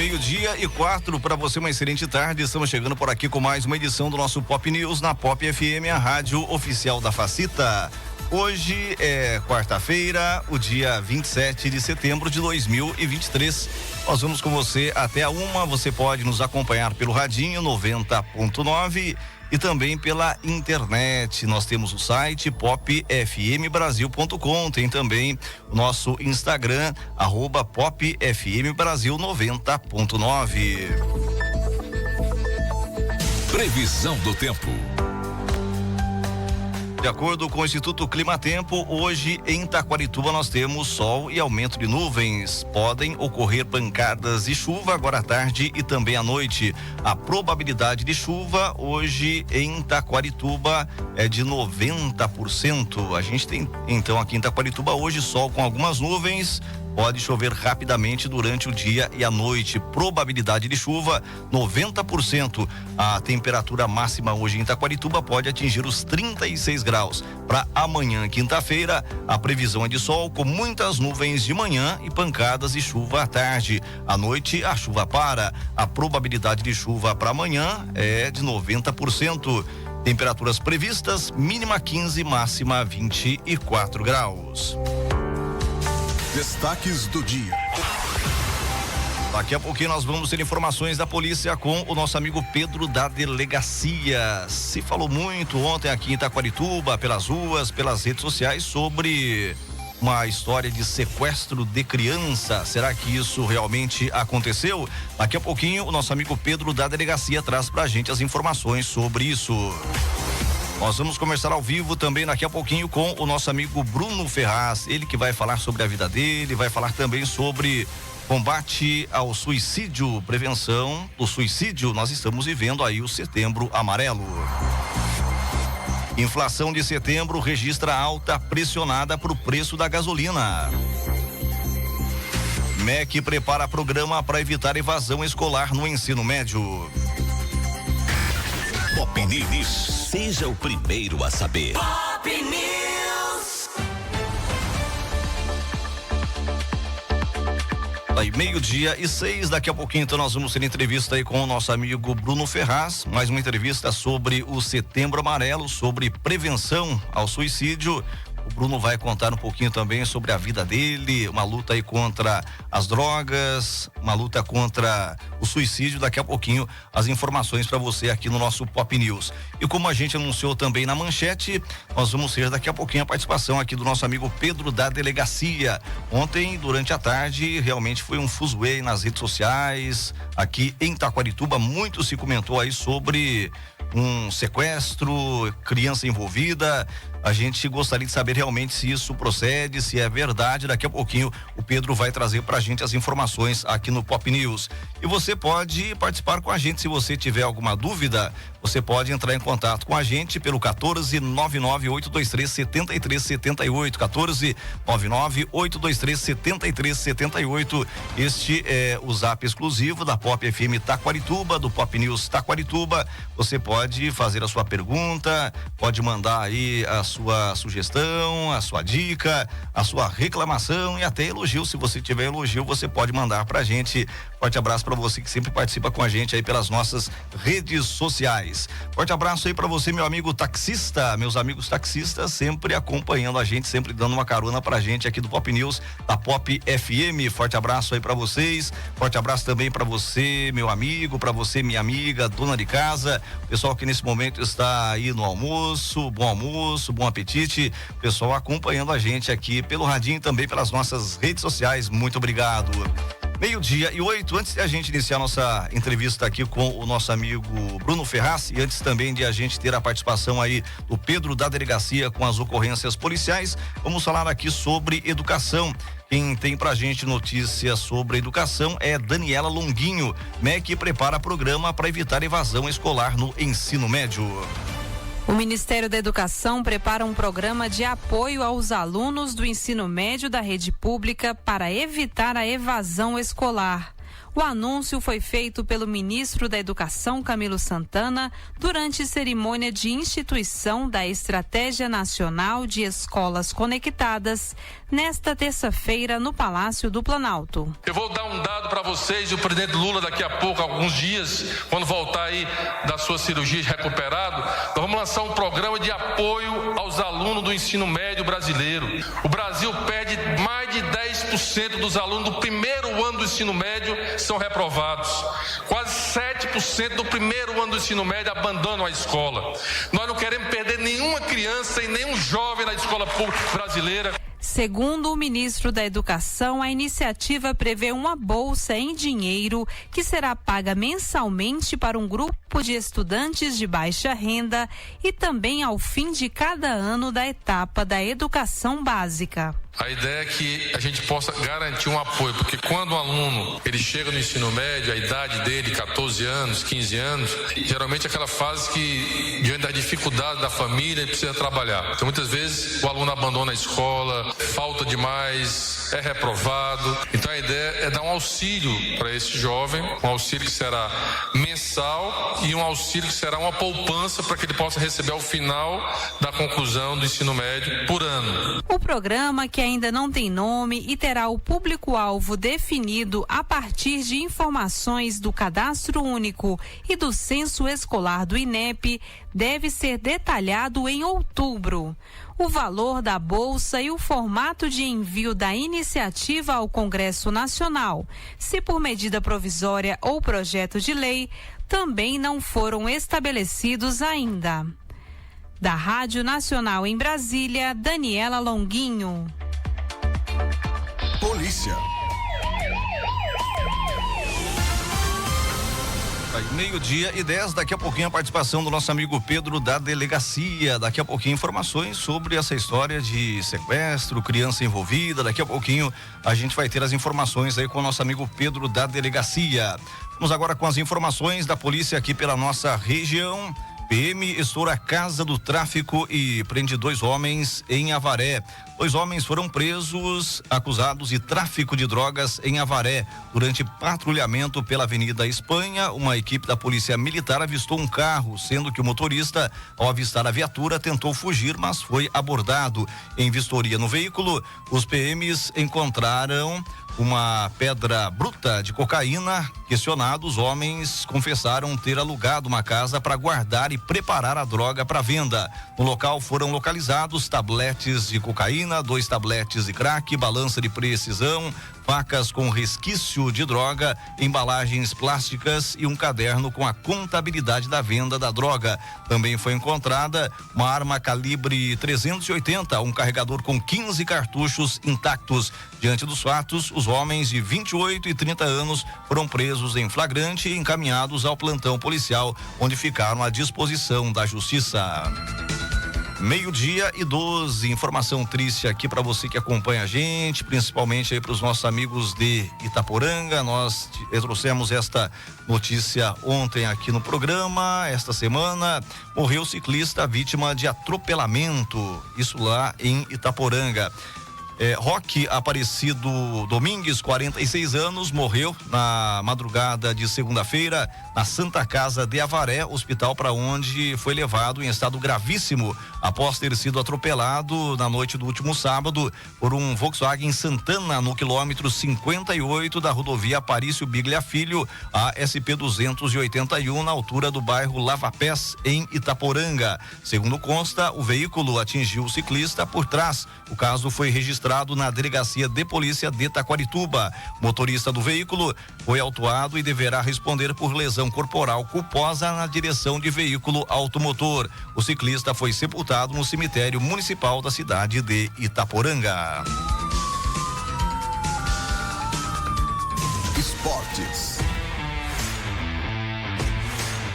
meio-dia e 4, para você uma excelente tarde. Estamos chegando por aqui com mais uma edição do nosso Pop News na Pop FM, a rádio oficial da Facita. Hoje é quarta-feira, o dia 27 de setembro de 2023. Nós vamos com você até a 1. Você pode nos acompanhar pelo radinho 90.9 e também pela internet. Nós temos o site popfmbrasil.com, tem também o nosso Instagram, @popfmbrasil 90.9. Previsão do tempo. De acordo com o Instituto Climatempo, hoje em Taquarituba nós temos sol e aumento de nuvens. Podem ocorrer pancadas de chuva agora à tarde e também à noite. A probabilidade de chuva hoje em Taquarituba é de 90%. A gente tem então aqui em Taquarituba hoje sol com algumas nuvens. Pode chover rapidamente durante o dia e a noite. Probabilidade de chuva 90%. A temperatura máxima hoje em Taquarituba pode atingir os 36 graus. Para amanhã, quinta-feira, a previsão é de sol com muitas nuvens de manhã e pancadas de chuva à tarde. À noite, a chuva para. A probabilidade de chuva para amanhã é de 90%. Temperaturas previstas: mínima 15, máxima 24 graus. Destaques do dia. Daqui a pouquinho nós vamos ter informações da polícia com o nosso amigo Pedro da delegacia. Se falou muito ontem aqui em Taquarituba, pelas ruas, pelas redes sociais, sobre uma história de sequestro de criança. Será que isso realmente aconteceu? Daqui a pouquinho o nosso amigo Pedro da delegacia traz pra gente as informações sobre isso. Nós vamos conversar ao vivo também daqui a pouquinho com o nosso amigo Bruno Ferraz, ele que vai falar sobre a vida dele, vai falar também sobre combate ao suicídio, prevenção do suicídio. Nós estamos vivendo aí o Setembro Amarelo. Inflação de setembro registra alta pressionada para o preço da gasolina. MEC prepara programa para evitar evasão escolar no ensino médio. Pop News. Seja o primeiro a saber. Pop News. Aí, 12:06, daqui a pouquinho então nós vamos ter entrevista aí com o nosso amigo Bruno Ferraz, mais uma entrevista sobre o Setembro Amarelo, sobre prevenção ao suicídio. O Bruno vai contar um pouquinho também sobre a vida dele, uma luta aí contra as drogas, uma luta contra o suicídio. Daqui a pouquinho as informações para você aqui no nosso Pop News. E como a gente anunciou também na manchete, nós vamos ter daqui a pouquinho a participação aqui do nosso amigo Pedro da delegacia. Ontem, durante a tarde, realmente foi um fuzuê nas redes sociais, aqui em Taquarituba. Muito se comentou aí sobre um sequestro, criança envolvida. A gente gostaria de saber realmente se isso procede, se é verdade. Daqui a pouquinho o Pedro vai trazer pra gente as informações aqui no Pop News. E você pode participar com a gente se você tiver alguma dúvida. Você pode entrar em contato com a gente pelo 14 99823 7378, 14 99823 7378. Este é o zap exclusivo da Pop FM Taquarituba, do Pop News Taquarituba. Você pode fazer a sua pergunta, pode mandar aí a sua sugestão, a sua dica, a sua reclamação e até elogio. Se você tiver elogio, você pode mandar pra gente. Forte abraço para você que sempre participa com a gente aí pelas nossas redes sociais. Forte abraço aí para você, meu amigo taxista, meus amigos taxistas, sempre acompanhando a gente, sempre dando uma carona pra gente aqui do Pop News, da Pop FM. Forte abraço aí para vocês. Forte abraço também para você, meu amigo, para você, minha amiga, dona de casa, pessoal que nesse momento está aí no almoço, bom apetite, pessoal acompanhando a gente aqui pelo radinho e também pelas nossas redes sociais. Muito obrigado. 12:08, antes de a gente iniciar nossa entrevista aqui com o nosso amigo Bruno Ferraz e antes também de a gente ter a participação aí do Pedro da delegacia com as ocorrências policiais, vamos falar aqui sobre educação. Quem tem pra gente notícias sobre educação é Daniela Longuinho. MEC prepara programa para evitar evasão escolar no ensino médio. O Ministério da Educação prepara um programa de apoio aos alunos do ensino médio da rede pública para evitar a evasão escolar. O anúncio foi feito pelo ministro da Educação, Camilo Santana, durante cerimônia de instituição da Estratégia Nacional de Escolas Conectadas, nesta terça-feira no Palácio do Planalto. Eu vou dar um dado para vocês, e o presidente Lula daqui a pouco, alguns dias, quando voltar aí da sua cirurgia de recuperado, nós vamos lançar um programa de apoio aos alunos do ensino médio brasileiro. O Brasil perde mais de 10% dos alunos do primeiro ano do ensino médio são reprovados. Quase 7% do primeiro ano do ensino médio abandonam a escola. Nós não queremos perder nenhuma criança e nenhum jovem na escola pública brasileira. Segundo o ministro da Educação, a iniciativa prevê uma bolsa em dinheiro que será paga mensalmente para um grupo de estudantes de baixa renda e também ao fim de cada ano da etapa da educação básica. A ideia é que a gente possa garantir um apoio, porque quando o aluno ele chega no ensino médio, a idade dele, 14 anos, 15 anos, geralmente é aquela fase que, diante da dificuldade da família, ele precisa trabalhar. Então, muitas vezes, o aluno abandona a escola, falta demais, é reprovado. Então, a ideia é dar um auxílio para esse jovem, um auxílio que será mensal e um auxílio que será uma poupança para que ele possa receber ao final da conclusão do ensino médio por ano. O programa, que ainda não tem nome e terá o público-alvo definido a partir de informações do Cadastro Único e do Censo Escolar do INEP, deve ser detalhado em outubro. O valor da bolsa e o formato de envio da iniciativa ao Congresso Nacional, se por medida provisória ou projeto de lei, também não foram estabelecidos ainda. Da Rádio Nacional em Brasília, Daniela Longuinho. Polícia. Meio-dia e 10, daqui a pouquinho a participação do nosso amigo Pedro da delegacia, daqui a pouquinho informações sobre essa história de sequestro, criança envolvida, daqui a pouquinho a gente vai ter as informações aí com o nosso amigo Pedro da delegacia. Vamos agora com as informações da polícia aqui pela nossa região. PM estoura a casa do tráfico e prende 2 homens em Avaré. 2 homens foram presos, acusados de tráfico de drogas em Avaré. Durante patrulhamento pela Avenida Espanha, uma equipe da Polícia Militar avistou um carro, sendo que o motorista, ao avistar a viatura, tentou fugir, mas foi abordado. Em vistoria no veículo, os PMs encontraram uma pedra bruta de cocaína. Questionados, os homens confessaram ter alugado uma casa para guardar e preparar a droga para venda. No local foram localizados tabletes de cocaína, 2 tabletes de crack, balança de precisão, facas com resquício de droga, embalagens plásticas e um caderno com a contabilidade da venda da droga. Também foi encontrada uma arma calibre 380, um carregador com 15 cartuchos intactos. Diante dos fatos, os homens de 28 e 30 anos foram presos em flagrante e encaminhados ao plantão policial, onde ficaram à disposição da justiça. Meio-dia e 12, informação triste aqui para você que acompanha a gente, principalmente aí para os nossos amigos de Itaporanga. Nós trouxemos esta notícia ontem aqui no programa. Esta semana morreu ciclista vítima de atropelamento, isso lá em Itaporanga. Roque Aparecido Domingues, 46 anos, morreu na madrugada de segunda-feira na Santa Casa de Avaré, hospital para onde foi levado em estado gravíssimo após ter sido atropelado na noite do último sábado por um Volkswagen Santana no quilômetro 58 da rodovia Aparício Biglia Filho, a SP 281, na altura do bairro Lava Pés, em Itaporanga. Segundo consta, o veículo atingiu o ciclista por trás. O caso foi registrado na delegacia de polícia de Taquarituba. O motorista do veículo foi autuado e deverá responder por lesão corporal culposa na direção de veículo automotor. O ciclista foi sepultado no cemitério municipal da cidade de Itaporanga. Esportes.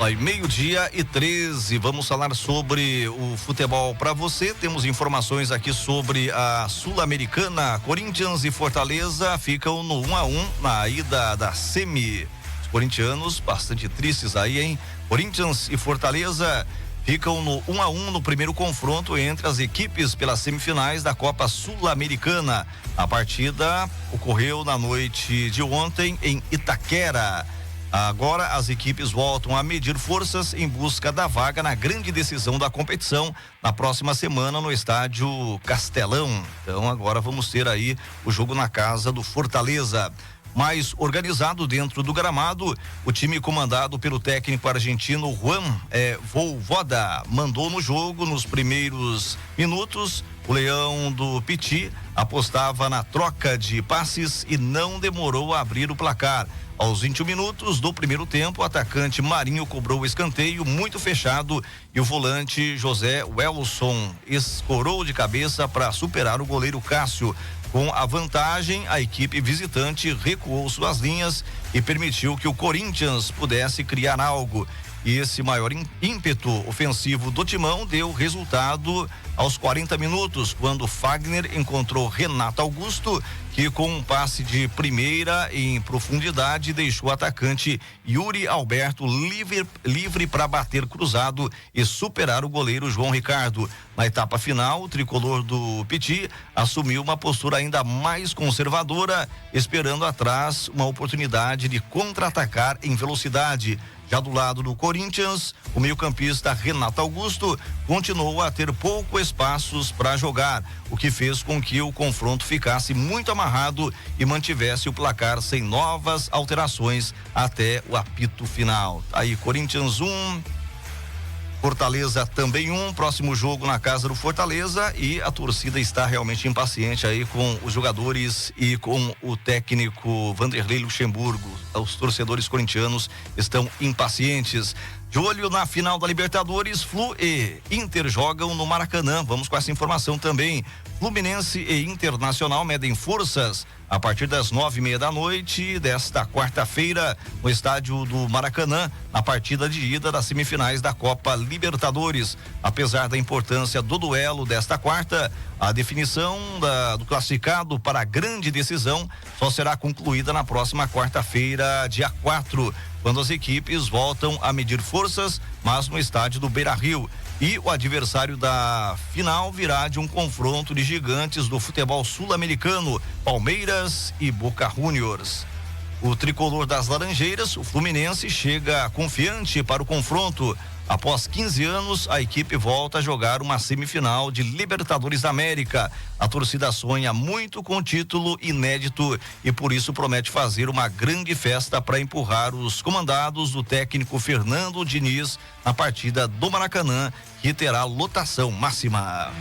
Aí, meio-dia e 13, vamos falar sobre o futebol para você. Temos informações aqui sobre a Sul-Americana. Corinthians e Fortaleza ficam no 1-1 na ida da semi. Os corintianos bastante tristes aí, hein? Corinthians e Fortaleza ficam no 1-1 no primeiro confronto entre as equipes pelas semifinais da Copa Sul-Americana. A partida ocorreu na noite de ontem em Itaquera. Agora as equipes voltam a medir forças em busca da vaga na grande decisão da competição na próxima semana no estádio Castelão. Então agora vamos ter aí o jogo na casa do Fortaleza. Mais organizado dentro do gramado, o time comandado pelo técnico argentino Juan Voivoda mandou no jogo nos primeiros minutos. O Leão do Piti apostava na troca de passes e não demorou a abrir o placar. Aos 21 minutos do primeiro tempo, o atacante Marinho cobrou o escanteio muito fechado e o volante José Welson escorou de cabeça para superar o goleiro Cássio. Com a vantagem, a equipe visitante recuou suas linhas e permitiu que o Corinthians pudesse criar algo. E esse maior ímpeto ofensivo do Timão deu resultado aos 40 minutos, quando Fagner encontrou Renato Augusto, que com um passe de primeira em profundidade deixou o atacante Yuri Alberto livre para bater cruzado e superar o goleiro João Ricardo. Na etapa final, o tricolor do Piti assumiu uma postura ainda mais conservadora, esperando atrás uma oportunidade de contra-atacar em velocidade. Já do lado do Corinthians, o meio-campista Renato Augusto continuou a ter pouco espaços para jogar, o que fez com que o confronto ficasse muito amarrado e mantivesse o placar sem novas alterações até o apito final. Aí Corinthians 1, Fortaleza também 1, próximo jogo na casa do Fortaleza, e a torcida está realmente impaciente aí com os jogadores e com o técnico Vanderlei Luxemburgo. Os torcedores corintianos estão impacientes. De olho na final da Libertadores, Flu e Inter jogam no Maracanã. Vamos com essa informação também. Fluminense e Internacional medem forças a partir das 9:30 da noite desta quarta-feira no estádio do Maracanã, na partida de ida das semifinais da Copa Libertadores. Apesar da importância do duelo desta quarta, a definição do classificado para a grande decisão só será concluída na próxima quarta-feira, dia 4, quando as equipes voltam a medir forças, mas no estádio do Beira-Rio. E o adversário da final virá de um confronto de gigantes do futebol sul-americano, Palmeiras e Boca Juniors. O tricolor das Laranjeiras, o Fluminense, chega confiante para o confronto. Após 15 anos, a equipe volta a jogar uma semifinal de Libertadores da América. A torcida sonha muito com o título inédito e por isso promete fazer uma grande festa para empurrar os comandados do técnico Fernando Diniz na partida do Maracanã, que terá lotação máxima.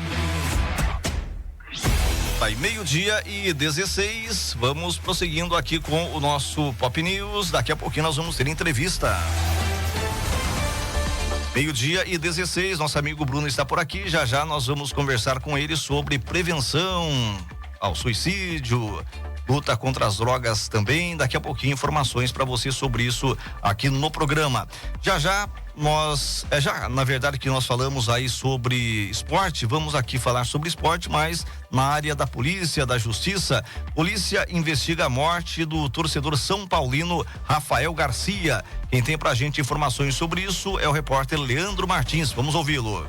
Aí, 12:16, vamos prosseguindo aqui com o nosso Pop News. Daqui a pouquinho nós vamos ter entrevista. 12:16, nosso amigo Bruno está por aqui. Já já nós vamos conversar com ele sobre prevenção ao suicídio, luta contra as drogas também. Daqui a pouquinho informações para você sobre isso aqui no programa. Já na verdade que nós falamos aí sobre esporte, vamos aqui falar sobre esporte, mas na área da polícia, da justiça. Polícia investiga a morte do torcedor são paulino Rafael Garcia. Quem tem pra gente informações sobre isso é o repórter Leandro Martins. Vamos ouvi-lo.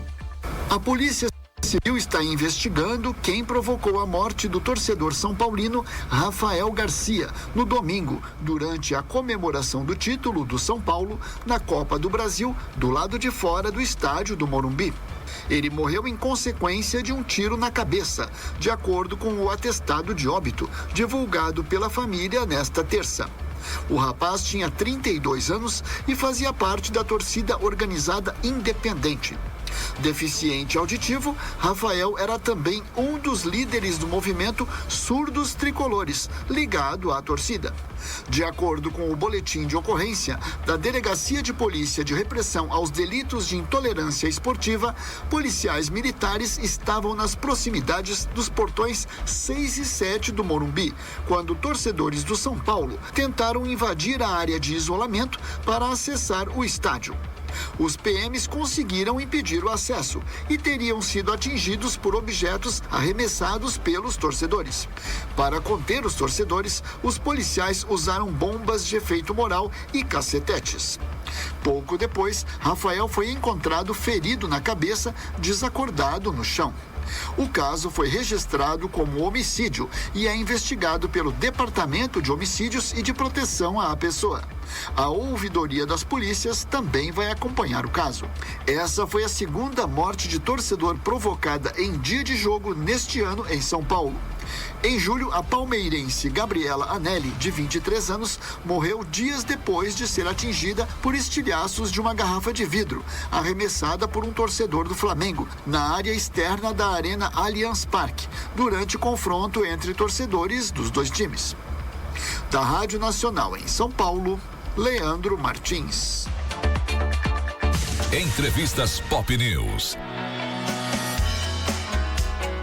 A Polícia Civil está investigando quem provocou a morte do torcedor são paulino Rafael Garcia no domingo, durante a comemoração do título do São Paulo na Copa do Brasil, do lado de fora do estádio do Morumbi. Ele morreu em consequência de um tiro na cabeça, de acordo com o atestado de óbito divulgado pela família nesta terça. O rapaz tinha 32 anos e fazia parte da torcida organizada independente. Deficiente auditivo, Rafael era também um dos líderes do movimento Surdos Tricolores, ligado à torcida. De acordo com o boletim de ocorrência da Delegacia de Polícia de Repressão aos Delitos de Intolerância Esportiva, policiais militares estavam nas proximidades dos portões 6 e 7 do Morumbi, quando torcedores do São Paulo tentaram invadir a área de isolamento para acessar o estádio. Os PMs conseguiram impedir o acesso e teriam sido atingidos por objetos arremessados pelos torcedores. Para conter os torcedores, os policiais usaram bombas de efeito moral e cacetetes. Pouco depois, Rafael foi encontrado ferido na cabeça, desacordado no chão. O caso foi registrado como homicídio e é investigado pelo Departamento de Homicídios e de Proteção à Pessoa. A ouvidoria das polícias também vai acompanhar o caso. Essa foi a segunda morte de torcedor provocada em dia de jogo neste ano em São Paulo. Em julho, a palmeirense Gabriela Anelli, de 23 anos, morreu dias depois de ser atingida por estilhaços de uma garrafa de vidro, arremessada por um torcedor do Flamengo, na área externa da Arena Allianz Parque, durante confronto entre torcedores dos dois times. Da Rádio Nacional em São Paulo, Leandro Martins. Entrevistas Pop News.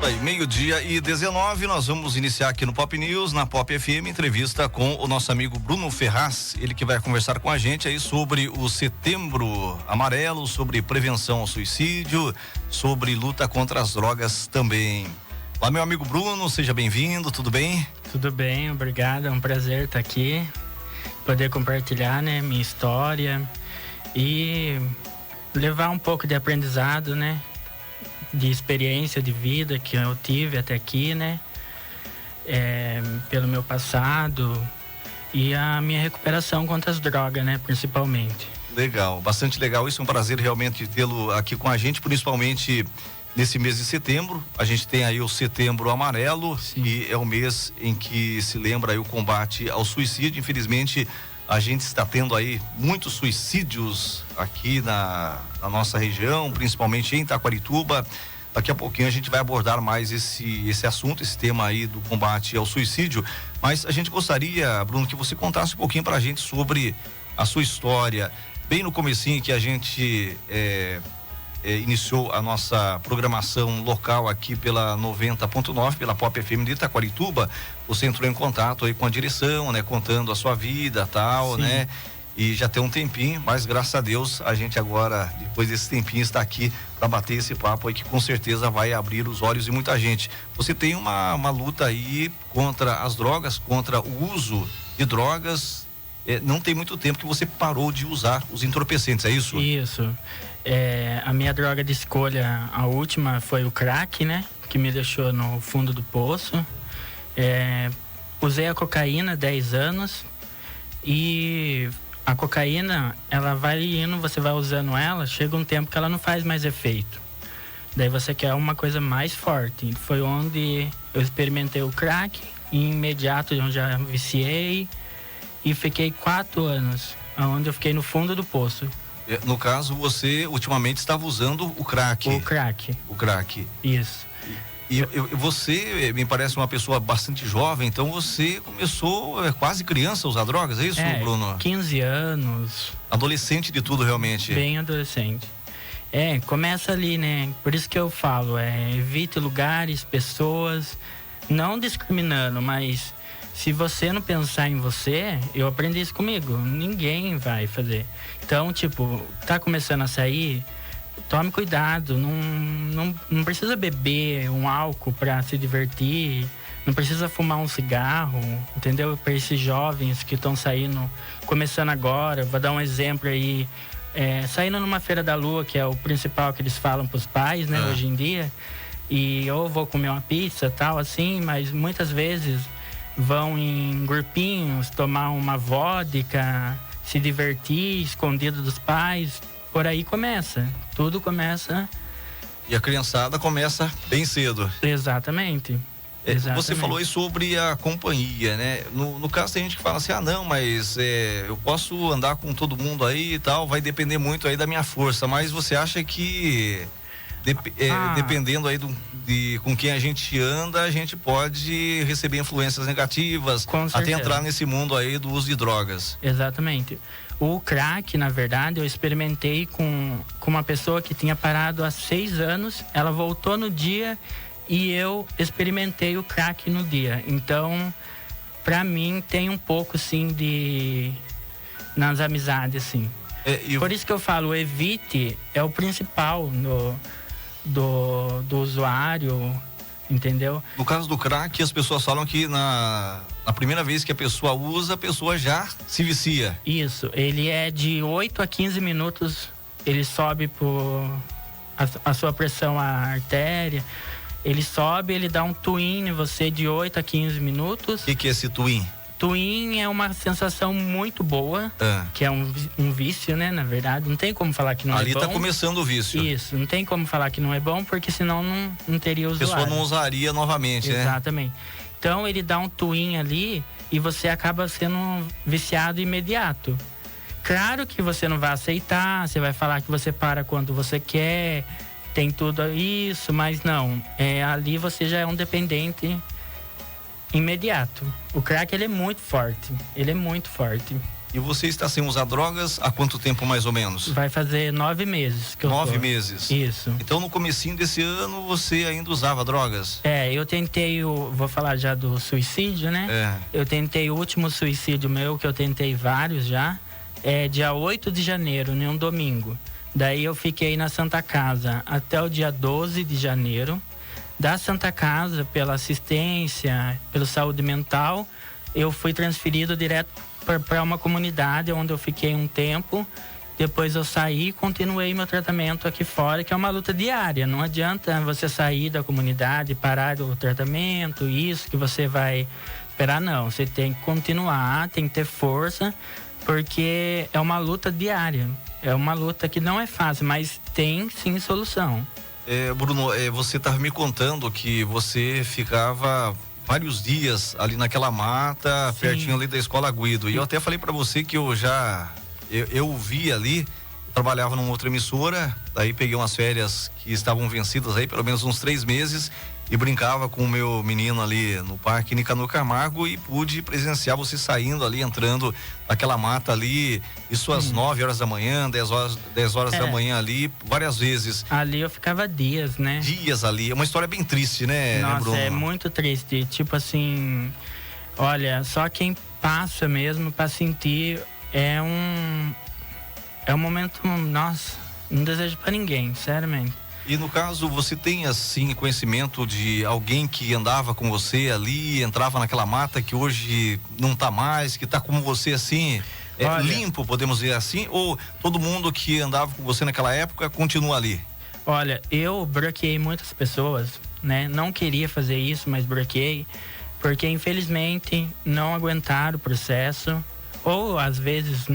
Aí, 12:19, nós vamos iniciar aqui no Pop News, na Pop FM, entrevista com o nosso amigo Bruno Ferraz, ele que vai conversar com a gente aí sobre o Setembro Amarelo, sobre prevenção ao suicídio, sobre luta contra as drogas também. Olá, meu amigo Bruno, seja bem-vindo, tudo bem? Tudo bem, obrigado, é um prazer estar aqui, poder compartilhar, né, minha história e levar um pouco de aprendizado, né, de experiência de vida que eu tive até aqui, né, pelo meu passado e a minha recuperação contra as drogas, né, principalmente. Legal, bastante legal, isso é um prazer realmente tê-lo aqui com a gente, principalmente nesse mês de setembro. A gente tem aí o Setembro Amarelo. Sim. E é o mês em que se lembra aí o combate ao suicídio. Infelizmente, a gente está tendo aí muitos suicídios aqui na nossa região, principalmente em Taquarituba. Daqui a pouquinho a gente vai abordar mais esse assunto, esse tema aí do combate ao suicídio. Mas a gente gostaria, Bruno, que você contasse um pouquinho pra gente sobre a sua história. Bem no comecinho que a gente iniciou a nossa programação local aqui pela 90.9, pela Pop FM de Taquarituba, você entrou em contato aí com a direção, né? Contando a sua vida, tal, sim, né? E já tem um tempinho, mas graças a Deus a gente agora, depois desse tempinho, está aqui para bater esse papo aí que com certeza vai abrir os olhos de muita gente. Você tem uma luta aí contra as drogas, contra o uso de drogas. Não tem muito tempo que você parou de usar os entorpecentes, é isso? Isso. A minha droga de escolha, a última, foi o crack, né? Que me deixou no fundo do poço. Usei a cocaína 10 anos e a cocaína, ela vai indo, você vai usando ela, chega um tempo que ela não faz mais efeito. Daí você quer uma coisa mais forte. Foi onde eu experimentei o crack, e imediato eu já viciei e fiquei 4 anos, onde eu fiquei no fundo do poço. No caso, você ultimamente estava usando o crack. O crack. O crack. Isso. E você me parece uma pessoa bastante jovem, então você começou quase criança a usar drogas, é isso, Bruno? 15 anos. Adolescente de tudo, realmente. Bem adolescente. Começa ali, né? Por isso que eu falo, evite lugares, pessoas, não discriminando, mas se você não pensar em você, eu aprendi isso comigo, ninguém vai fazer. Então, tipo, tá começando a sair, tome cuidado, não precisa beber um álcool para se divertir, não precisa fumar um cigarro, entendeu? Para esses jovens que estão saindo, começando agora, vou dar um exemplo aí, saindo numa feira da lua, que é o principal que eles falam para os pais, né, hoje em dia, e eu vou comer uma pizza, tal, assim, mas muitas vezes vão em grupinhos tomar uma vodka, se divertir, escondido dos pais. Por aí começa, tudo começa. E a criançada começa bem cedo. Exatamente. Você falou aí sobre a companhia, né? No caso tem gente que fala assim, não, mas eu posso andar com todo mundo aí e tal, vai depender muito aí da minha força, mas você acha que dependendo aí com quem a gente anda, a gente pode receber influências negativas, até entrar nesse mundo aí do uso de drogas? Exatamente. O crack, na verdade, eu experimentei com uma pessoa que tinha parado há 6 anos, ela voltou no dia e eu experimentei o crack no dia. Então, pra mim, tem um pouco, sim, nas amizades, assim. Por isso que eu falo, evite é o principal do usuário, entendeu? No caso do crack, as pessoas falam que na primeira vez que a pessoa usa, a pessoa já se vicia. Isso, ele é de 8 a 15 minutos, ele sobe a sua pressão, a artéria, ele sobe, ele dá um twin em você de 8 a 15 minutos. O que é esse twin? Twin é uma sensação muito boa, que é um vício, né, na verdade. Não tem como falar que não é bom. Ali tá começando o vício. Isso, não tem como falar que não é bom, porque senão não teria usuário. A pessoa não usaria novamente, né? Exatamente. Então ele dá um twin ali e você acaba sendo viciado imediato. Claro que você não vai aceitar, você vai falar que você para quando você quer, tem tudo isso, mas não. Ali você já é um dependente imediato. O crack, ele é muito forte. Ele é muito forte. E você está sem usar drogas há quanto tempo, mais ou menos? Vai fazer 9 meses que eu 9 meses? Isso. Então, no comecinho desse ano, você ainda usava drogas? Eu tentei vou falar já do suicídio, né? Eu tentei o último suicídio meu, que eu tentei vários já. Dia 8 de janeiro, em um domingo. Daí eu fiquei na Santa Casa até o dia 12 de janeiro. Da Santa Casa, pela assistência, pela saúde mental, eu fui transferido direto para uma comunidade onde eu fiquei um tempo. Depois eu saí e continuei meu tratamento aqui fora, que é uma luta diária. Não adianta você sair da comunidade, parar o tratamento, isso que você vai esperar, não. Você tem que continuar, tem que ter força, porque é uma luta diária. É uma luta que não é fácil, mas tem sim solução. Bruno, você estava me contando que você ficava vários dias ali naquela mata, sim, pertinho ali da Escola Guido. E eu até falei para você que eu vi ali, trabalhava numa outra emissora, daí peguei umas férias que estavam vencidas aí, pelo menos uns 3 meses, e brincava com o meu menino ali no Parque Nicanor Camargo e pude presenciar você saindo ali, entrando naquela mata ali, isso às 9 horas da manhã, 10 horas da manhã ali, várias vezes. Ali eu ficava dias, né? Dias ali, é uma história bem triste, né, Nossa, Bruno? É muito triste, tipo assim, olha, só quem passa mesmo pra sentir é um momento, nossa, não desejo pra ninguém, seriamente. E no caso, você tem assim conhecimento de alguém que andava com você ali, entrava naquela mata que hoje não tá mais, que tá como você assim, limpo, podemos dizer assim? Ou todo mundo que andava com você naquela época continua ali? Olha, eu bloqueei muitas pessoas, né? Não queria fazer isso, mas bloqueei, porque infelizmente não aguentaram o processo, ou às vezes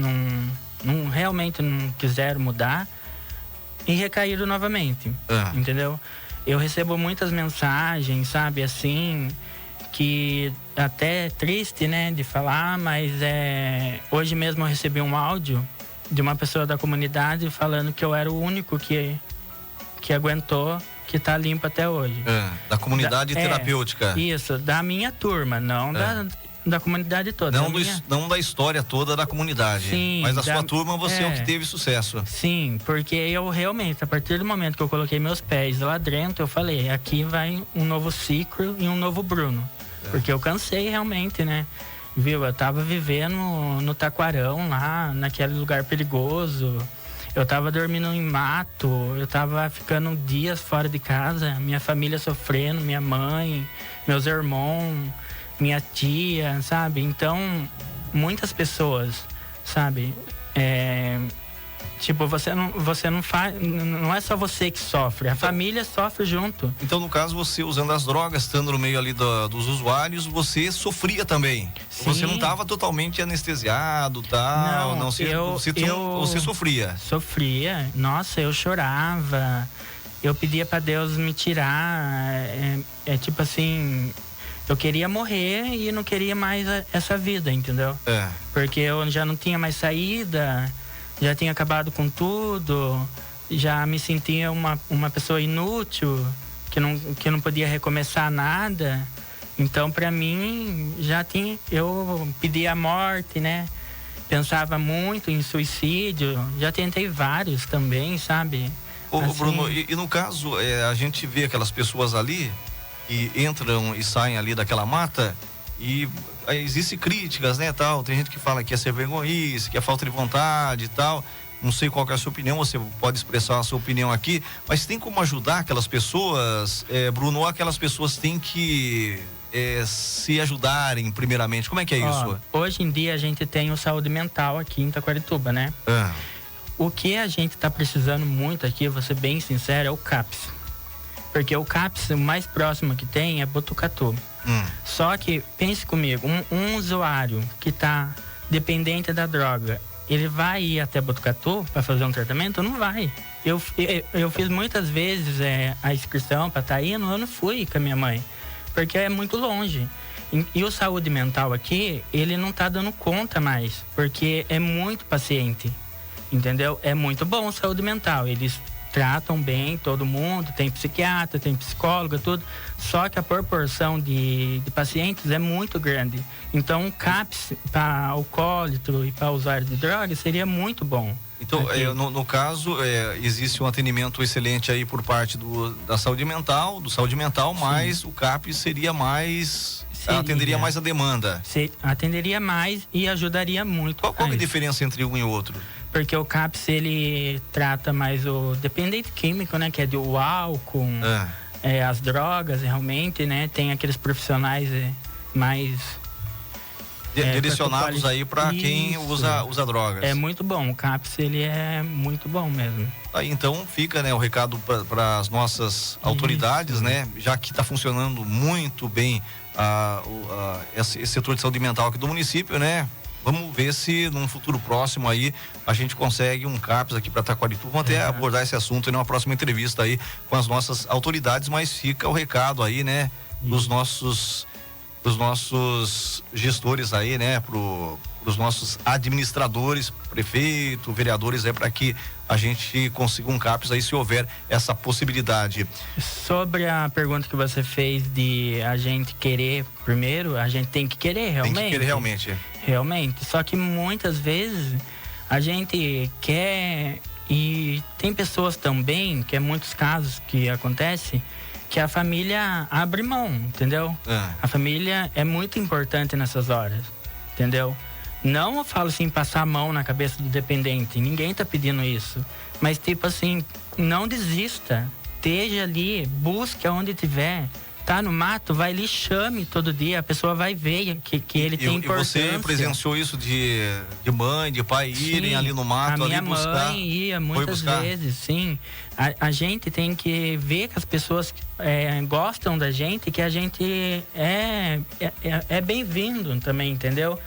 realmente não quiseram mudar, e recaíram novamente, entendeu? Eu recebo muitas mensagens, sabe, assim, que até é triste, né, de falar, mas hoje mesmo eu recebi um áudio de uma pessoa da comunidade falando que eu era o único que aguentou, que tá limpo até hoje. Da comunidade terapêutica. Isso, da minha turma, não da comunidade toda. Não da história toda da comunidade. Sim, mas da sua turma você é o que teve sucesso. Sim, porque eu realmente, a partir do momento que eu coloquei meus pés lá dentro, eu falei, aqui vai um novo ciclo e um novo Bruno. Porque eu cansei realmente, né? Viu? Eu tava vivendo no Taquarão lá, naquele lugar perigoso. Eu tava dormindo em mato, eu tava ficando dias fora de casa, minha família sofrendo, minha mãe, meus irmãos, minha tia, sabe? Então, muitas pessoas, sabe? Tipo, você não faz, não é só você que sofre, a família sofre junto. Então, no caso, você usando as drogas, estando no meio ali dos usuários, você sofria também. Sim. Você não estava totalmente anestesiado, tal? Não, você sofria? Sofria. Nossa, eu chorava. Eu pedia para Deus me tirar. Tipo assim, eu queria morrer e não queria mais essa vida, entendeu? Porque eu já não tinha mais saída. Já tinha acabado com tudo, já me sentia uma pessoa inútil, que não podia recomeçar nada. Então, para mim, eu pedia a morte, né? Pensava muito em suicídio, já tentei vários também, sabe? Assim... Bruno, e no caso, a gente vê aquelas pessoas ali que entram e saem ali daquela mata e... Existem críticas, né, tal, tem gente que fala que é ser vergonhice, que é falta de vontade e tal, não sei qual que é a sua opinião, você pode expressar a sua opinião aqui, mas tem como ajudar aquelas pessoas, Bruno, ou aquelas pessoas têm que se ajudarem primeiramente? Como é que é isso? Hoje em dia a gente tem o saúde mental aqui em Taquarituba, né? O que a gente tá precisando muito aqui, vou ser bem sincero, é o CAPS. Porque o CAPS, o mais próximo que tem é Botucatu. Só que, pense comigo, um usuário que tá dependente da droga, ele vai ir até Botucatu para fazer um tratamento? Não vai. Eu fiz muitas vezes a inscrição para estar indo, eu não fui com a minha mãe, porque é muito longe. E o saúde mental aqui, ele não tá dando conta mais, porque é muito paciente, entendeu? É muito bom a saúde mental, eles tratam bem todo mundo, tem psiquiatra, tem psicóloga, tudo, só que a proporção de pacientes é muito grande. Então, o CAPS para alcoólatra e para usuário de drogas seria muito bom. Então, no caso, existe um atendimento excelente aí por parte da saúde mental, mas o CAPS seria mais... atenderia mais a demanda. Atenderia mais e ajudaria muito. Qual é a diferença entre um e outro? Porque o CAPS, ele trata mais o dependente químico, né? Que é do álcool, as drogas, realmente, né? Tem aqueles profissionais mais... direcionados aí para quem usa drogas. É muito bom, o CAPS, ele é muito bom mesmo. Aí então fica, né, o recado para as nossas autoridades, né? Já que está funcionando muito bem esse setor de saúde mental aqui do município, né? Vamos ver se num futuro próximo aí a gente consegue um CAPS aqui para Taquarituba. Vamos até abordar esse assunto em uma próxima entrevista aí com as nossas autoridades, mas fica o recado aí, né? Dos nossos gestores aí, né? Pros nossos administradores, prefeito, vereadores, para que a gente consiga um CAPS aí, se houver essa possibilidade. Sobre a pergunta que você fez de a gente querer primeiro, a gente tem que querer realmente. Tem que querer realmente. Realmente, só que muitas vezes a gente quer, e tem pessoas também, que é muitos casos que acontece, que a família abre mão, entendeu? A família é muito importante nessas horas, entendeu? Não eu falo assim, passar a mão na cabeça do dependente, ninguém tá pedindo isso. Mas tipo assim, não desista, esteja ali, busque aonde tiver. Tá no mato, vai ali, chame todo dia, a pessoa vai ver que ele tem importância. E você presenciou isso de mãe, de pai irem ali no mato, ali buscar? A minha mãe ia muitas vezes, sim. A gente tem que ver que as pessoas gostam da gente, que a gente é bem-vindo também, entendeu?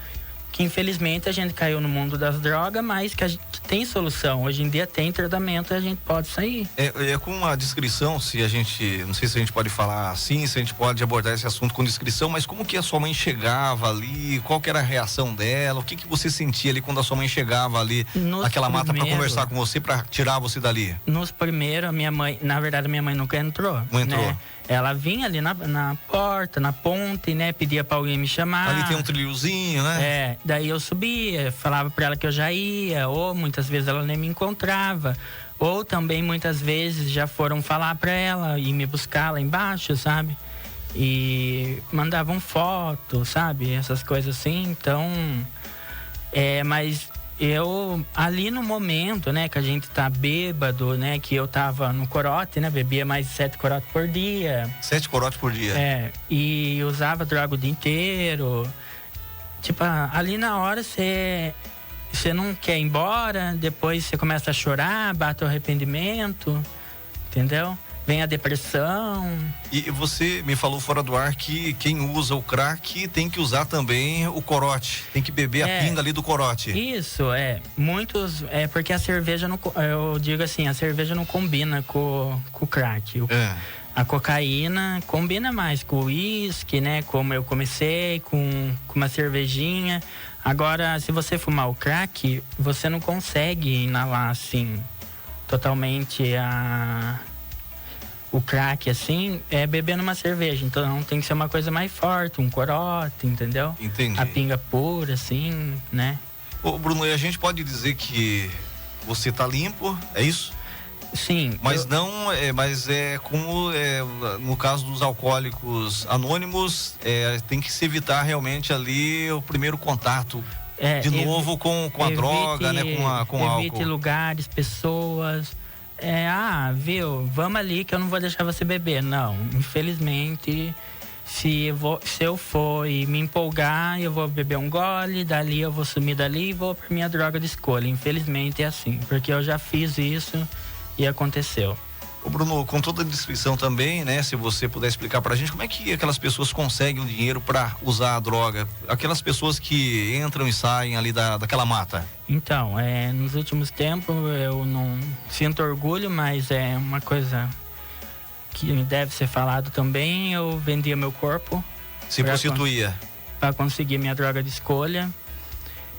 Que infelizmente a gente caiu no mundo das drogas, mas que a gente tem solução. Hoje em dia tem tratamento e a gente pode sair. Com uma descrição, se a gente, não sei se a gente pode falar assim, se a gente pode abordar esse assunto com descrição, mas como que a sua mãe chegava ali, qual que era a reação dela, o que que você sentia ali quando a sua mãe chegava ali naquela mata para conversar com você, para tirar você dali? Nos primeiros, a minha mãe, na verdade a minha mãe nunca entrou. Não entrou? Né? Ela vinha ali na porta, na ponte, né? Pedia pra alguém me chamar. Ali tem um trilhozinho, né? Daí eu subia, falava pra ela que eu já ia, ou muitas vezes ela nem me encontrava. Ou também muitas vezes já foram falar pra ela e me buscar lá embaixo, sabe? E mandavam foto, sabe? Essas coisas assim, então... mas... Eu, ali no momento, né, que a gente tá bêbado, né, que eu tava no corote, né, bebia mais de 7 corotes por dia. 7 corotes por dia? E usava droga o dia inteiro. Tipo, ali na hora você não quer ir embora, depois você começa a chorar, bate o arrependimento, entendeu? Vem a depressão. E você me falou fora do ar que quem usa o crack tem que usar também o corote. Tem que beber a pinga ali do corote. Isso, muitos... porque a cerveja não... Eu digo assim, a cerveja não combina com o crack. A cocaína combina mais com o uísque, né? Como eu comecei, com uma cervejinha. Agora, se você fumar o crack, você não consegue inalar, assim, totalmente o crack, assim, bebendo uma cerveja. Então tem que ser uma coisa mais forte, um corote, entendeu? Entendi. A pinga pura, assim, né? Ô, Bruno, e a gente pode dizer que você tá limpo, é isso? Sim. Mas mas como no caso dos alcoólicos anônimos, tem que se evitar realmente ali o primeiro contato de novo com a droga, né? Com álcool. Evite lugares, pessoas. Viu? Vamos ali que eu não vou deixar você beber. Não, infelizmente, se eu for e me empolgar, eu vou beber um gole, dali eu vou sumir dali e vou pra minha droga de escolha. Infelizmente é assim, porque eu já fiz isso e aconteceu. Ô Bruno, com toda a descrição também, né? Se você puder explicar pra gente como é que aquelas pessoas conseguem o dinheiro para usar a droga, aquelas pessoas que entram e saem ali daquela mata. Então, nos últimos tempos eu não sinto orgulho, mas é uma coisa que deve ser falado também. Eu vendia meu corpo. Se prostituía. Para conseguir minha droga de escolha.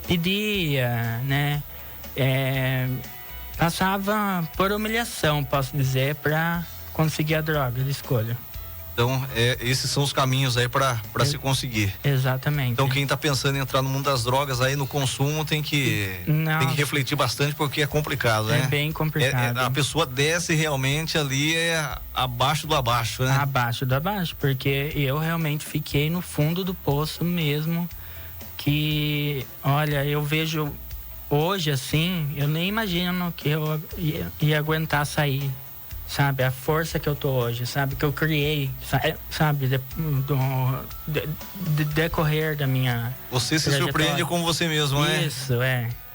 Pedia, né? Passava por humilhação, posso dizer, para conseguir a droga de escolha. Então, esses são os caminhos aí para se conseguir. Exatamente. Então, quem está pensando em entrar no mundo das drogas aí no consumo tem que refletir bastante, porque é complicado, né? É bem complicado. A pessoa desce realmente ali abaixo do abaixo, né? Abaixo do abaixo, porque eu realmente fiquei no fundo do poço mesmo, que, olha, eu vejo hoje, assim, eu nem imagino que eu ia aguentar sair, sabe? A força que eu tô hoje, sabe? Que eu criei, sabe? Do decorrer da minha Você se surpreende com você mesmo, né? Isso,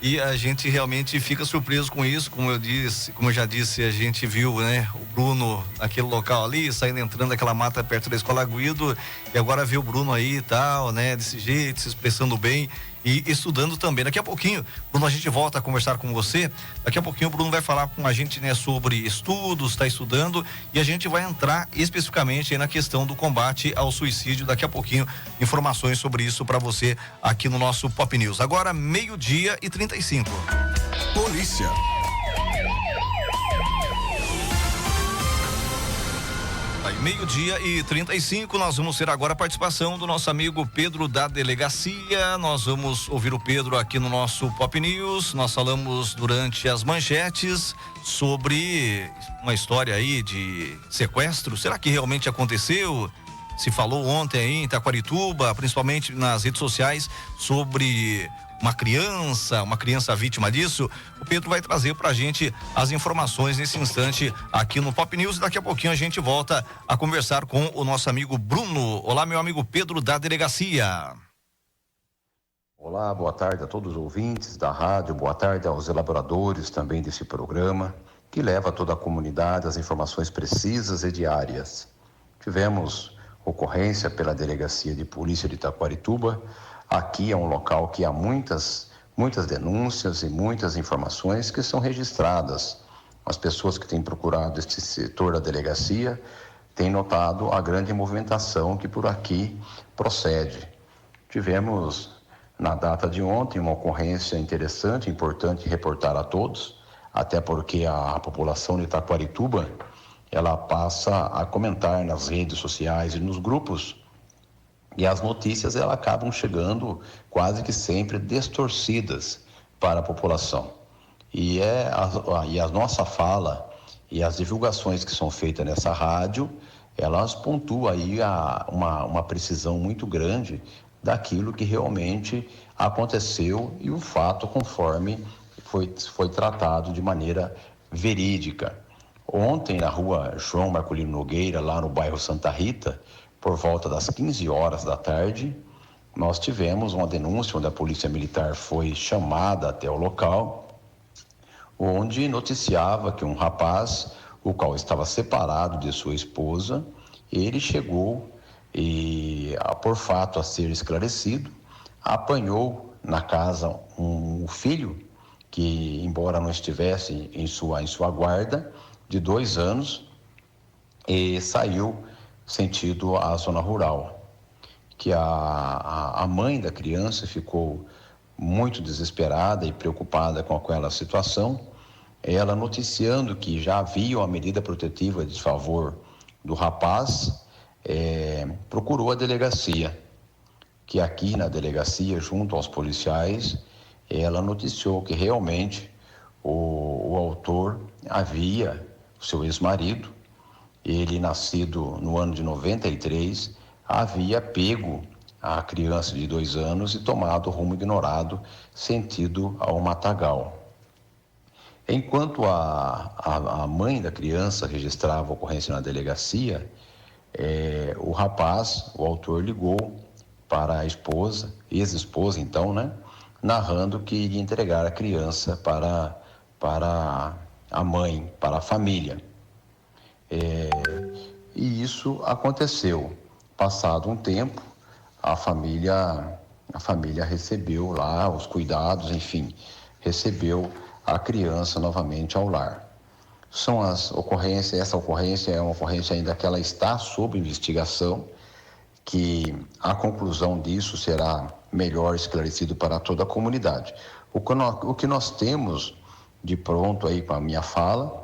E a gente realmente fica surpreso com isso, como eu já disse, a gente viu, né, o Bruno naquele local ali, entrando naquela mata perto da Escola Guido, e agora vê o Bruno aí e tal, né, desse jeito, se expressando bem e estudando também. Daqui a pouquinho, Bruno, a gente volta a conversar com você. Daqui a pouquinho o Bruno vai falar com a gente, né, sobre estudos, está estudando, e a gente vai entrar especificamente aí na questão do combate ao suicídio. Daqui a pouquinho, informações sobre isso para você aqui no nosso Pop News. Agora, 12:35. Polícia. Aí, 12:35, nós vamos ter agora a participação do nosso amigo Pedro da Delegacia. Nós vamos ouvir o Pedro aqui no nosso Pop News. Nós falamos durante as manchetes sobre uma história aí de sequestro. Será que realmente aconteceu? Se falou ontem aí em Taquarituba, principalmente nas redes sociais, sobre uma criança vítima disso. O Pedro vai trazer pra gente as informações nesse instante aqui no Pop News, e daqui a pouquinho a gente volta a conversar com o nosso amigo Bruno. Olá, meu amigo Pedro da Delegacia. Olá, boa tarde a todos os ouvintes da rádio, boa tarde aos elaboradores também desse programa, que leva a toda a comunidade as informações precisas e diárias. Tivemos ocorrência pela Delegacia de Polícia de Taquarituba. Aqui é um local que há muitas denúncias e muitas informações que são registradas. As pessoas que têm procurado este setor da delegacia têm notado a grande movimentação que por aqui procede. Tivemos, na data de ontem, uma ocorrência interessante, importante reportar a todos, até porque a população de Taquarituba, ela passa a comentar nas redes sociais e nos grupos, e as notícias elas acabam chegando quase que sempre distorcidas para a população. E a nossa fala e as divulgações que são feitas nessa rádio, elas pontuam aí uma precisão muito grande daquilo que realmente aconteceu e o fato conforme foi tratado de maneira verídica. Ontem, na rua João Marcolino Nogueira, lá no bairro Santa Rita, por volta das 15 horas da tarde, nós tivemos uma denúncia onde a Polícia Militar foi chamada até o local, onde noticiava que um rapaz, o qual estava separado de sua esposa, ele chegou e, por fato a ser esclarecido, apanhou na casa um filho que, embora não estivesse em sua guarda, de 2 anos, e saiu sentido à zona rural. Que a mãe da criança ficou muito desesperada e preocupada com aquela situação, ela noticiando que já havia uma medida protetiva de favor do rapaz, procurou a delegacia, que aqui na delegacia, junto aos policiais, ela noticiou que realmente o autor havia, seu ex-marido, ele nascido no ano de 93, havia pego a criança de 2 anos e tomado rumo ignorado, sentido ao matagal. Enquanto a mãe da criança registrava a ocorrência na delegacia, o rapaz, o autor, ligou para a esposa, ex-esposa então, né? Narrando que iria entregar a criança para a mãe, para a família. E isso aconteceu. Passado um tempo, a família recebeu lá os cuidados, enfim, recebeu a criança novamente ao lar. São as ocorrências, essa ocorrência é uma ocorrência ainda que ela está sob investigação, que a conclusão disso será melhor esclarecido para toda a comunidade. O que nós temos de pronto aí com a minha fala,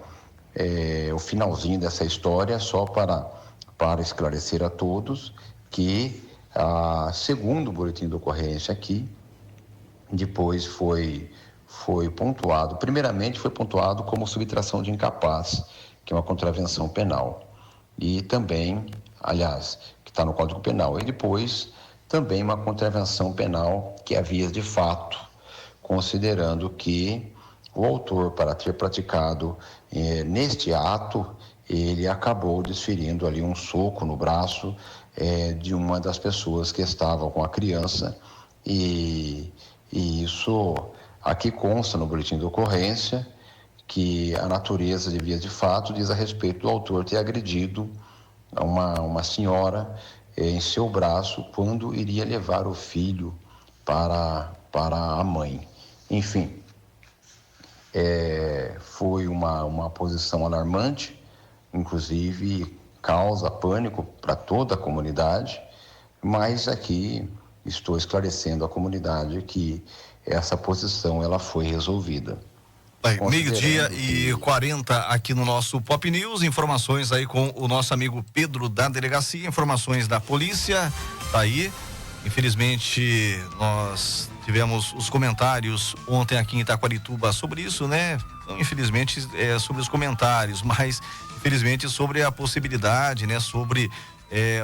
o finalzinho dessa história, só para esclarecer a todos que, segundo o boletim de ocorrência aqui, depois foi pontuado, primeiramente foi pontuado como subtração de incapaz, que é uma contravenção penal, e também, aliás, que está no Código Penal, e depois também uma contravenção penal, que é a vias de fato, considerando que o autor, para ter praticado neste ato, ele acabou desferindo ali um soco no braço de uma das pessoas que estavam com a criança, e isso aqui consta no boletim de ocorrência que a natureza de vias de fato diz a respeito do autor ter agredido uma senhora em seu braço quando iria levar o filho para a mãe. Enfim, foi uma posição alarmante, inclusive causa pânico para toda a comunidade, mas aqui estou esclarecendo à comunidade que essa posição ela foi resolvida. 12:40 aqui no nosso Pop News, informações aí com o nosso amigo Pedro da delegacia, informações da polícia, tá aí. Infelizmente nós tivemos os comentários ontem aqui em Itaquarituba sobre isso, né? Não, infelizmente sobre os comentários, mas infelizmente sobre a possibilidade, né? Sobre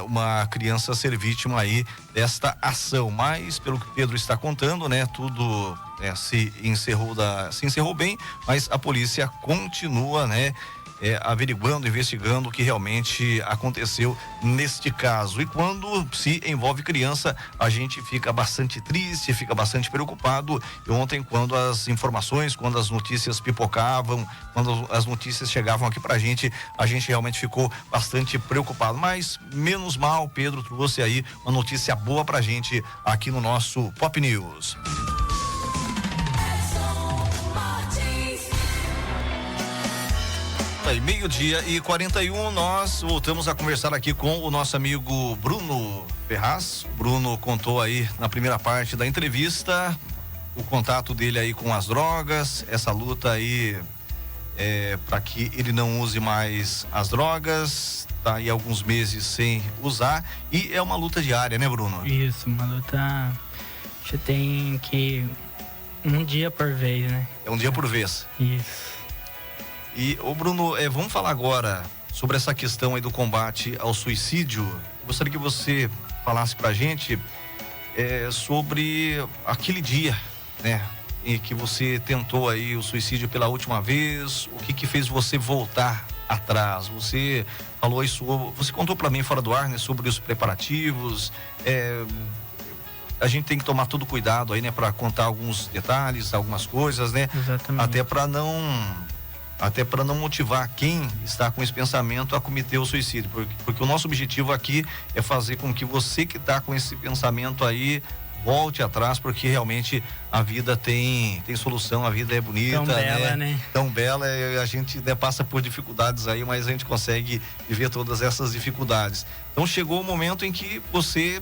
uma criança ser vítima aí desta ação, mas pelo que o Pedro está contando, né? Tudo se encerrou bem, mas a polícia continua, né? Averiguando, investigando o que realmente aconteceu neste caso. E quando se envolve criança, a gente fica bastante triste, fica bastante preocupado. E ontem, quando as informações, quando as notícias pipocavam, quando as notícias chegavam aqui pra gente, a gente realmente ficou bastante preocupado. Mas, menos mal, Pedro trouxe aí uma notícia boa pra gente aqui no nosso Pop News. Aí, 12:41, nós voltamos a conversar aqui com o nosso amigo Bruno Ferraz. Bruno contou aí na primeira parte da entrevista o contato dele aí com as drogas, essa luta aí para que ele não use mais as drogas, tá aí alguns meses sem usar, e é uma luta diária, né, Bruno? Isso, uma luta, você tem que um dia por vez, né? É um dia por vez. Isso. E, Bruno, vamos falar agora sobre essa questão aí do combate ao suicídio. Gostaria que você falasse pra gente sobre aquele dia, né, em que você tentou aí o suicídio pela última vez. O que fez você voltar atrás? Você falou isso, você contou pra mim fora do ar, né, sobre os preparativos. A gente tem que tomar todo cuidado aí, né, pra contar alguns detalhes, algumas coisas, né? Exatamente. Até para não motivar quem está com esse pensamento a cometer o suicídio, porque o nosso objetivo aqui é fazer com que você que está com esse pensamento aí volte atrás, porque realmente a vida tem solução, a vida é bonita, tão bela, né? Tão bela, a gente passa por dificuldades aí, mas a gente consegue viver todas essas dificuldades. Então chegou o momento em que você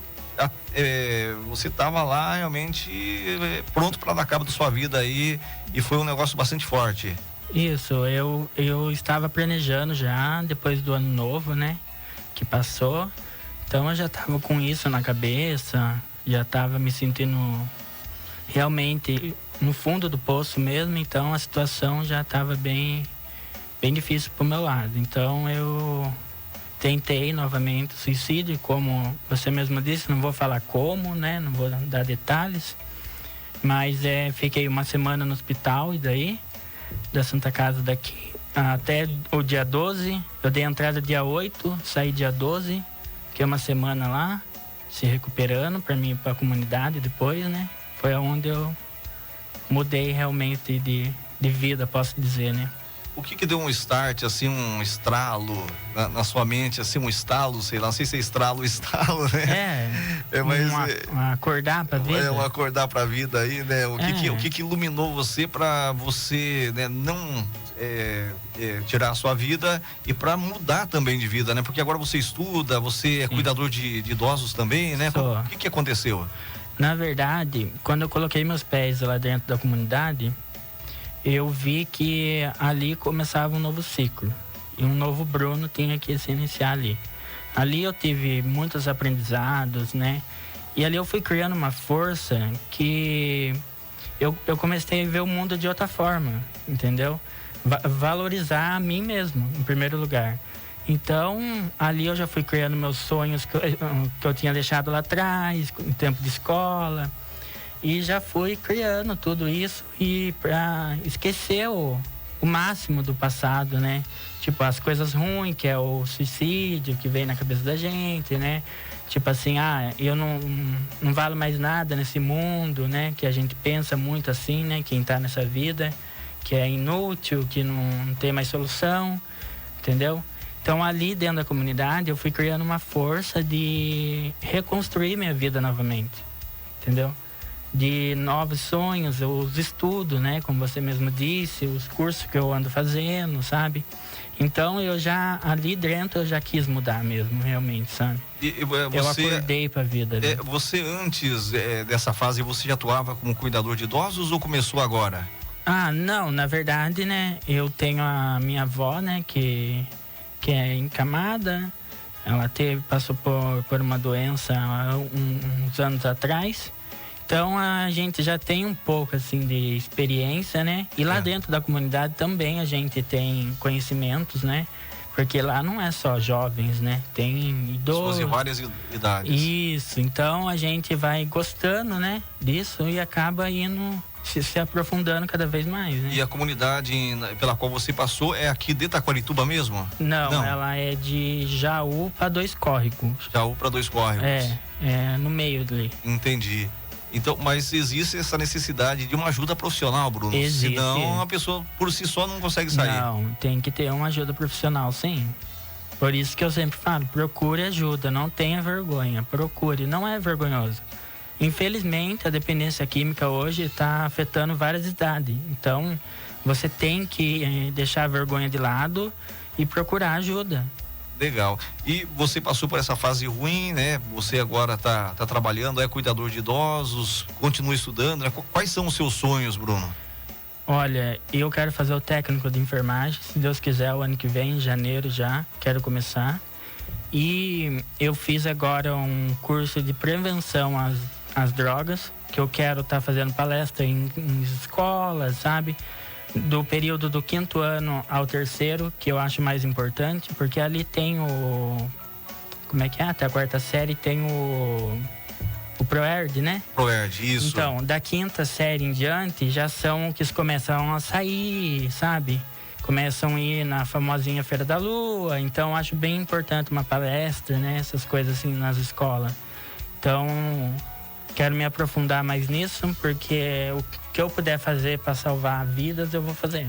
estava lá realmente pronto para dar cabo da sua vida aí, e foi um negócio bastante forte. Isso, eu estava planejando já, depois do ano novo, né, que passou. Então eu já estava com isso na cabeça, já estava me sentindo realmente no fundo do poço mesmo, então a situação já estava bem difícil pro meu lado. Então eu tentei novamente suicídio, como você mesmo disse, não vou falar como, né? Não vou dar detalhes. Mas fiquei uma semana no hospital, e daí, da Santa Casa daqui, até o dia 12. Eu dei entrada dia 8, saí dia 12, fiquei uma semana lá, se recuperando para mim ir para a comunidade depois, né? Foi onde eu mudei realmente de vida, posso dizer, né? O que deu um start, assim, um estralo na sua mente, assim, um estalo, sei lá, não sei se é estralo ou estalo, né? Acordar pra vida. Acordar pra vida aí, né? O que iluminou você pra você, né, não tirar a sua vida e pra mudar também de vida, né? Porque agora você estuda, você é cuidador de idosos também, né? O que aconteceu? Na verdade, quando eu coloquei meus pés lá dentro da comunidade, eu vi que ali começava um novo ciclo. E um novo Bruno tinha que se iniciar ali. Ali eu tive muitos aprendizados, né? E ali eu fui criando uma força que eu comecei a ver o mundo de outra forma, entendeu? Valorizar a mim mesmo, em primeiro lugar. Então, ali eu já fui criando meus sonhos que eu tinha deixado lá atrás, no tempo de escola. E já fui criando tudo isso e para esquecer o máximo do passado, né? Tipo, as coisas ruins, que é o suicídio que vem na cabeça da gente, né? Tipo assim, eu não valo mais nada nesse mundo, né? Que a gente pensa muito assim, né? Quem tá nessa vida, que é inútil, que não tem mais solução, entendeu? Então, ali dentro da comunidade, eu fui criando uma força de reconstruir minha vida novamente, entendeu? De novos sonhos, os estudos, né? Como você mesmo disse, os cursos que eu ando fazendo, sabe? Então, ali dentro, eu já quis mudar mesmo, realmente, sabe? Eu acordei pra vida. Você, antes dessa fase, você já atuava como cuidador de idosos ou começou agora? Não, na verdade, né? Eu tenho a minha avó, né? Que é encamada. Ela passou por uma doença uns anos atrás. Então a gente já tem um pouco assim de experiência, né? E lá dentro da comunidade também a gente tem conhecimentos, né? Porque lá não é só jovens, né? Tem idosos. De várias idades. Isso, então a gente vai gostando, né? Disso e acaba indo se aprofundando cada vez mais, né? E a comunidade pela qual você passou é aqui de Taquarituba mesmo? Não, ela é de Jaú para Dois Córregos. Jaú para Dois Córregos. É no meio ali. Entendi. Então, mas existe essa necessidade de uma ajuda profissional, Bruno? Existe. Senão a pessoa por si só não consegue sair. Não, tem que ter uma ajuda profissional, sim. Por isso que eu sempre falo, procure ajuda, não tenha vergonha, procure, não é vergonhoso. Infelizmente, a dependência química hoje está afetando várias idades. Então, você tem que deixar a vergonha de lado e procurar ajuda. Legal. E você passou por essa fase ruim, né? Você agora tá trabalhando, é cuidador de idosos, continua estudando, né? Quais são os seus sonhos, Bruno? Olha, eu quero fazer o técnico de enfermagem, se Deus quiser, o ano que vem, em janeiro já, quero começar. E eu fiz agora um curso de prevenção às drogas, que eu quero estar fazendo palestra em escolas, sabe? Do período do 5º ano ao 3º, que eu acho mais importante, porque ali tem até a 4ª série tem o ProErd, né? ProErd, isso. Então, da 5ª série em diante, já são que começam a sair, sabe? Começam a ir na famosinha Feira da Lua, então acho bem importante uma palestra, né? Essas coisas assim nas escolas. Então, quero me aprofundar mais nisso, porque o que eu puder fazer para salvar vidas, eu vou fazer.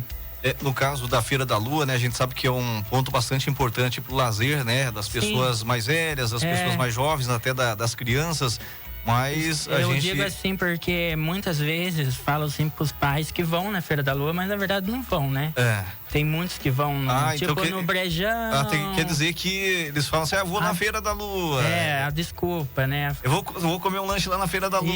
No caso da Feira da Lua, né, a gente sabe que é um ponto bastante importante para o lazer, né, das pessoas mais velhas, das pessoas mais jovens, até das crianças. Mas eu digo assim porque muitas vezes falo assim pros pais que vão na Feira da Lua, mas na verdade não vão, né? Tem muitos que vão, tipo então no Brejão. Quer dizer que eles falam assim, vou na Feira da Lua. A desculpa, né? Eu vou comer um lanche lá na Feira da Lua,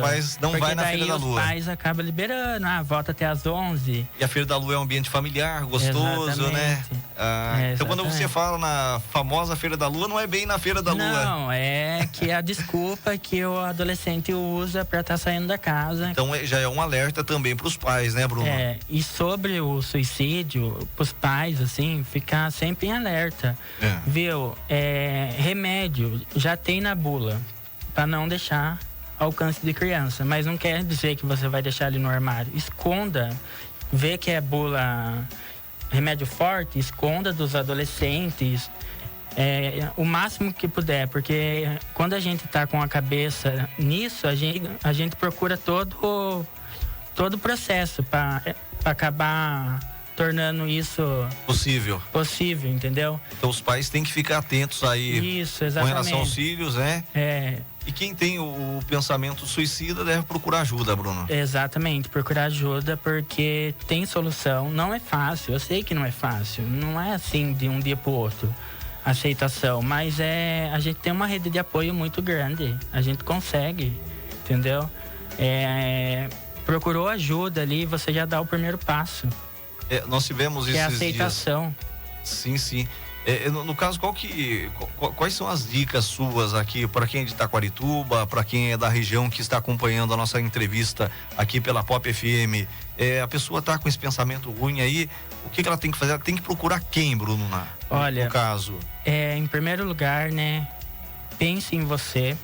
mas não porque vai na Feira da Lua. Os pais acabam liberando, volta até às 11. E a Feira da Lua é um ambiente familiar, gostoso, exatamente. Né? Então quando você fala na famosa Feira da Lua, não é bem na Feira da Lua. Não, é que a desculpa que o adolescente usa para estar saindo da casa. Então já é um alerta também para os pais, né, Bruno? E sobre o suicídio, para os pais, assim, ficar sempre em alerta. Viu? Remédio já tem na bula, para não deixar alcance de criança, mas não quer dizer que você vai deixar ele no armário. Esconda, vê que é bula, remédio forte, esconda dos adolescentes, o máximo que puder, porque quando a gente tá com a cabeça nisso, a gente procura todo o processo para acabar tornando isso possível, entendeu? Então os pais têm que ficar atentos aí. Isso, exatamente. Com relação aos filhos, né? E quem tem o pensamento suicida deve procurar ajuda, Bruno. Exatamente, procurar ajuda, porque tem solução. Não é fácil, eu sei que não é fácil. Não é assim de um dia pro outro a aceitação, mas a gente tem uma rede de apoio muito grande. A gente consegue, entendeu? Procurou ajuda ali, você já dá o primeiro passo. Nós tivemos esses dias. É a aceitação. Sim. No caso, quais são as dicas suas aqui para quem é de Taquarituba, para quem é da região que está acompanhando a nossa entrevista aqui pela Pop FM? A pessoa está com esse pensamento ruim aí, o que ela tem que fazer? Ela tem que procurar quem, Bruno, no caso? Em primeiro lugar, né, pense em você,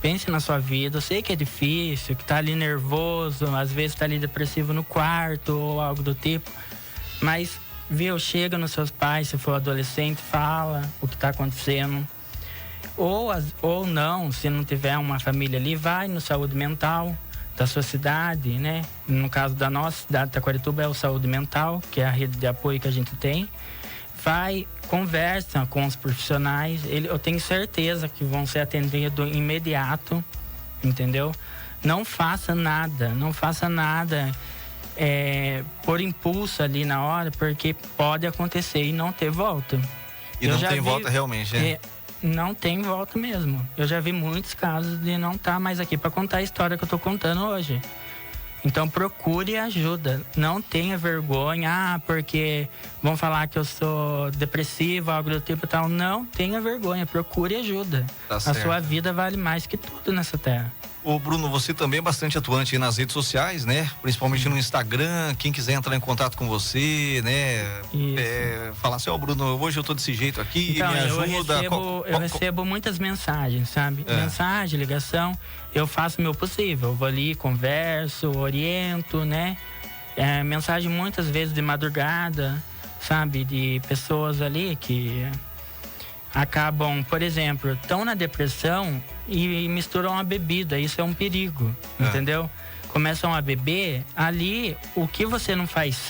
pense na sua vida. Eu sei que é difícil, que tá ali nervoso, às vezes tá ali depressivo no quarto ou algo do tipo, mas chega nos seus pais, se for adolescente, fala o que está acontecendo. Ou não, se não tiver uma família ali, vai no saúde mental da sua cidade, né? No caso da nossa cidade de Taquarituba é o saúde mental, que é a rede de apoio que a gente tem. Vai, conversa com os profissionais, eu tenho certeza que vão ser atendidos imediato, entendeu? Não faça nada por impulso ali na hora, porque pode acontecer e não ter volta. E não tem volta realmente, né? Não tem volta mesmo. Eu já vi muitos casos de não estar mais aqui para contar a história que eu tô contando hoje. Então procure ajuda. Não tenha vergonha, porque vão falar que eu sou depressivo, algo do tipo e tal. Não tenha vergonha, procure ajuda. Tá certo. A sua vida vale mais que tudo nessa terra. Ô Bruno, você também é bastante atuante aí nas redes sociais, né? Principalmente no Instagram, quem quiser entrar em contato com você, né? Falar assim, Bruno, hoje eu tô desse jeito aqui, então, me ajuda. Eu recebo muitas mensagens, sabe? Mensagem, ligação, eu faço o meu possível. Eu vou ali, converso, oriento, né? Mensagem muitas vezes de madrugada, sabe? De pessoas ali que acabam, por exemplo, estão na depressão e misturam a bebida. Isso é um perigo, entendeu? Começam a beber, ali o que você não faz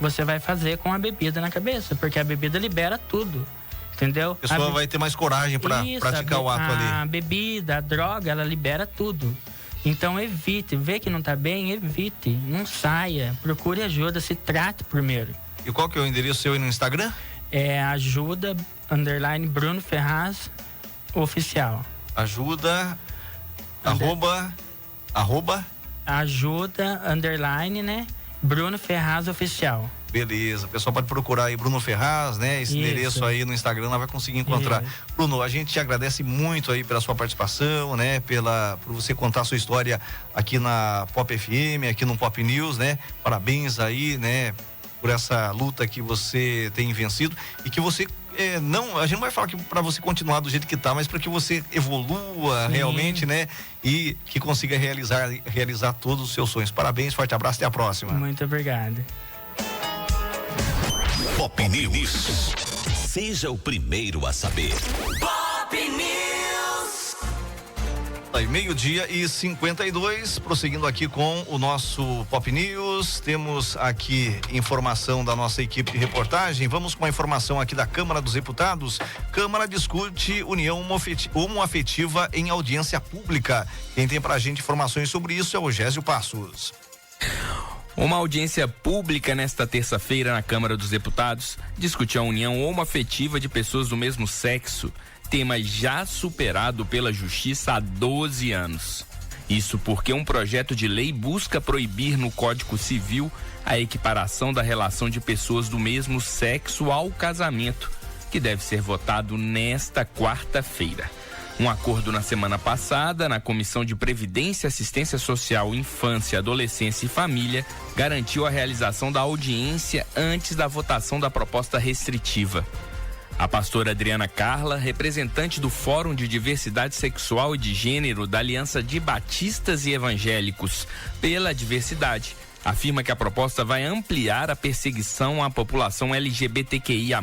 você vai fazer com a bebida na cabeça, porque a bebida libera tudo, entendeu? A pessoa vai ter mais coragem para praticar o ato ali. A bebida, a droga, ela libera tudo. Então evite, vê que não tá bem, evite, não saia, procure ajuda, se trate primeiro. E qual que é o endereço seu aí no Instagram? Ajuda _Bruno Ferraz oficial. Ajuda ajuda _ Bruno Ferraz oficial. Beleza, o pessoal pode procurar aí Bruno Ferraz, né? Esse endereço aí no Instagram, ela vai conseguir encontrar. Bruno, a gente te agradece muito aí pela sua participação, né? Por você contar a sua história aqui na Pop FM, aqui no Pop News, né? Parabéns aí, né? Por essa luta que você tem vencido e que você a gente não vai falar que para você continuar do jeito que tá, mas para que você evolua realmente, né? E que consiga realizar todos os seus sonhos. Parabéns, forte abraço, até a próxima. Muito obrigado. Pop News. Seja o primeiro a saber. Pop News. Aí, 12:52, prosseguindo aqui com o nosso Pop News, temos aqui informação da nossa equipe de reportagem. Vamos com a informação aqui da Câmara dos Deputados. Câmara discute união homoafetiva em audiência pública. Quem tem pra gente informações sobre isso é o Gésio Passos. Uma audiência pública nesta terça-feira na Câmara dos Deputados discutiu a união homoafetiva de pessoas do mesmo sexo, tema já superado pela Justiça há 12 anos. Isso porque um projeto de lei busca proibir no Código Civil a equiparação da relação de pessoas do mesmo sexo ao casamento, que deve ser votado nesta quarta-feira. Um acordo na semana passada, na Comissão de Previdência, Assistência Social, Infância, Adolescência e Família, garantiu a realização da audiência antes da votação da proposta restritiva. A pastora Adriana Carla, representante do Fórum de Diversidade Sexual e de Gênero da Aliança de Batistas e Evangélicos pela Diversidade, afirma que a proposta vai ampliar a perseguição à população LGBTQIA+.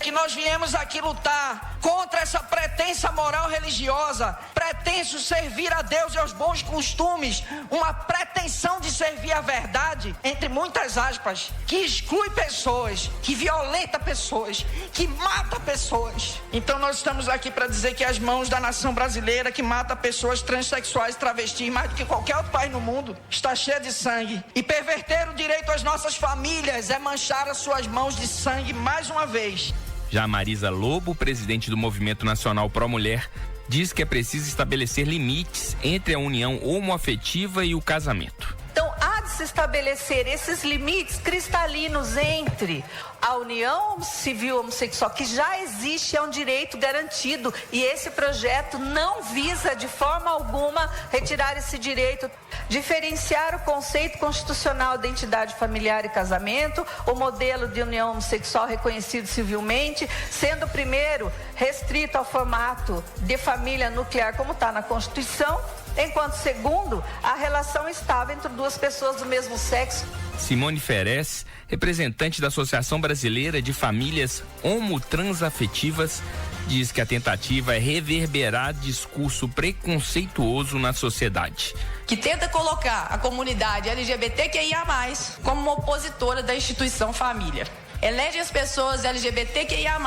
Que nós viemos aqui lutar contra essa pretensa moral religiosa, pretenso servir a Deus e aos bons costumes, uma pretensão de servir a verdade, entre muitas aspas, que exclui pessoas, que violenta pessoas, que mata pessoas. Então nós estamos aqui para dizer que as mãos da nação brasileira, que mata pessoas transexuais, travestis, mais do que qualquer outro país no mundo, está cheia de sangue. E perverter o direito às nossas famílias é manchar as suas mãos de sangue mais uma vez. Já Marisa Lobo, presidente do Movimento Nacional Pró Mulher, diz que é preciso estabelecer limites entre a união homoafetiva e o casamento. Então, há de se estabelecer esses limites cristalinos entre a união civil homossexual, que já existe, é um direito garantido, e esse projeto não visa de forma alguma retirar esse direito, diferenciar o conceito constitucional de identidade familiar e casamento, o modelo de união homossexual reconhecido civilmente, sendo o primeiro restrito ao formato de família nuclear, como está na Constituição, enquanto segundo, a relação estável entre duas pessoas do mesmo sexo. Simone Ferez, representante da Associação Brasileira de Famílias Homotransafetivas, diz que a tentativa é reverberar discurso preconceituoso na sociedade. Que tenta colocar a comunidade LGBTQIA+, como uma opositora da instituição família. Elege as pessoas LGBTQIA+,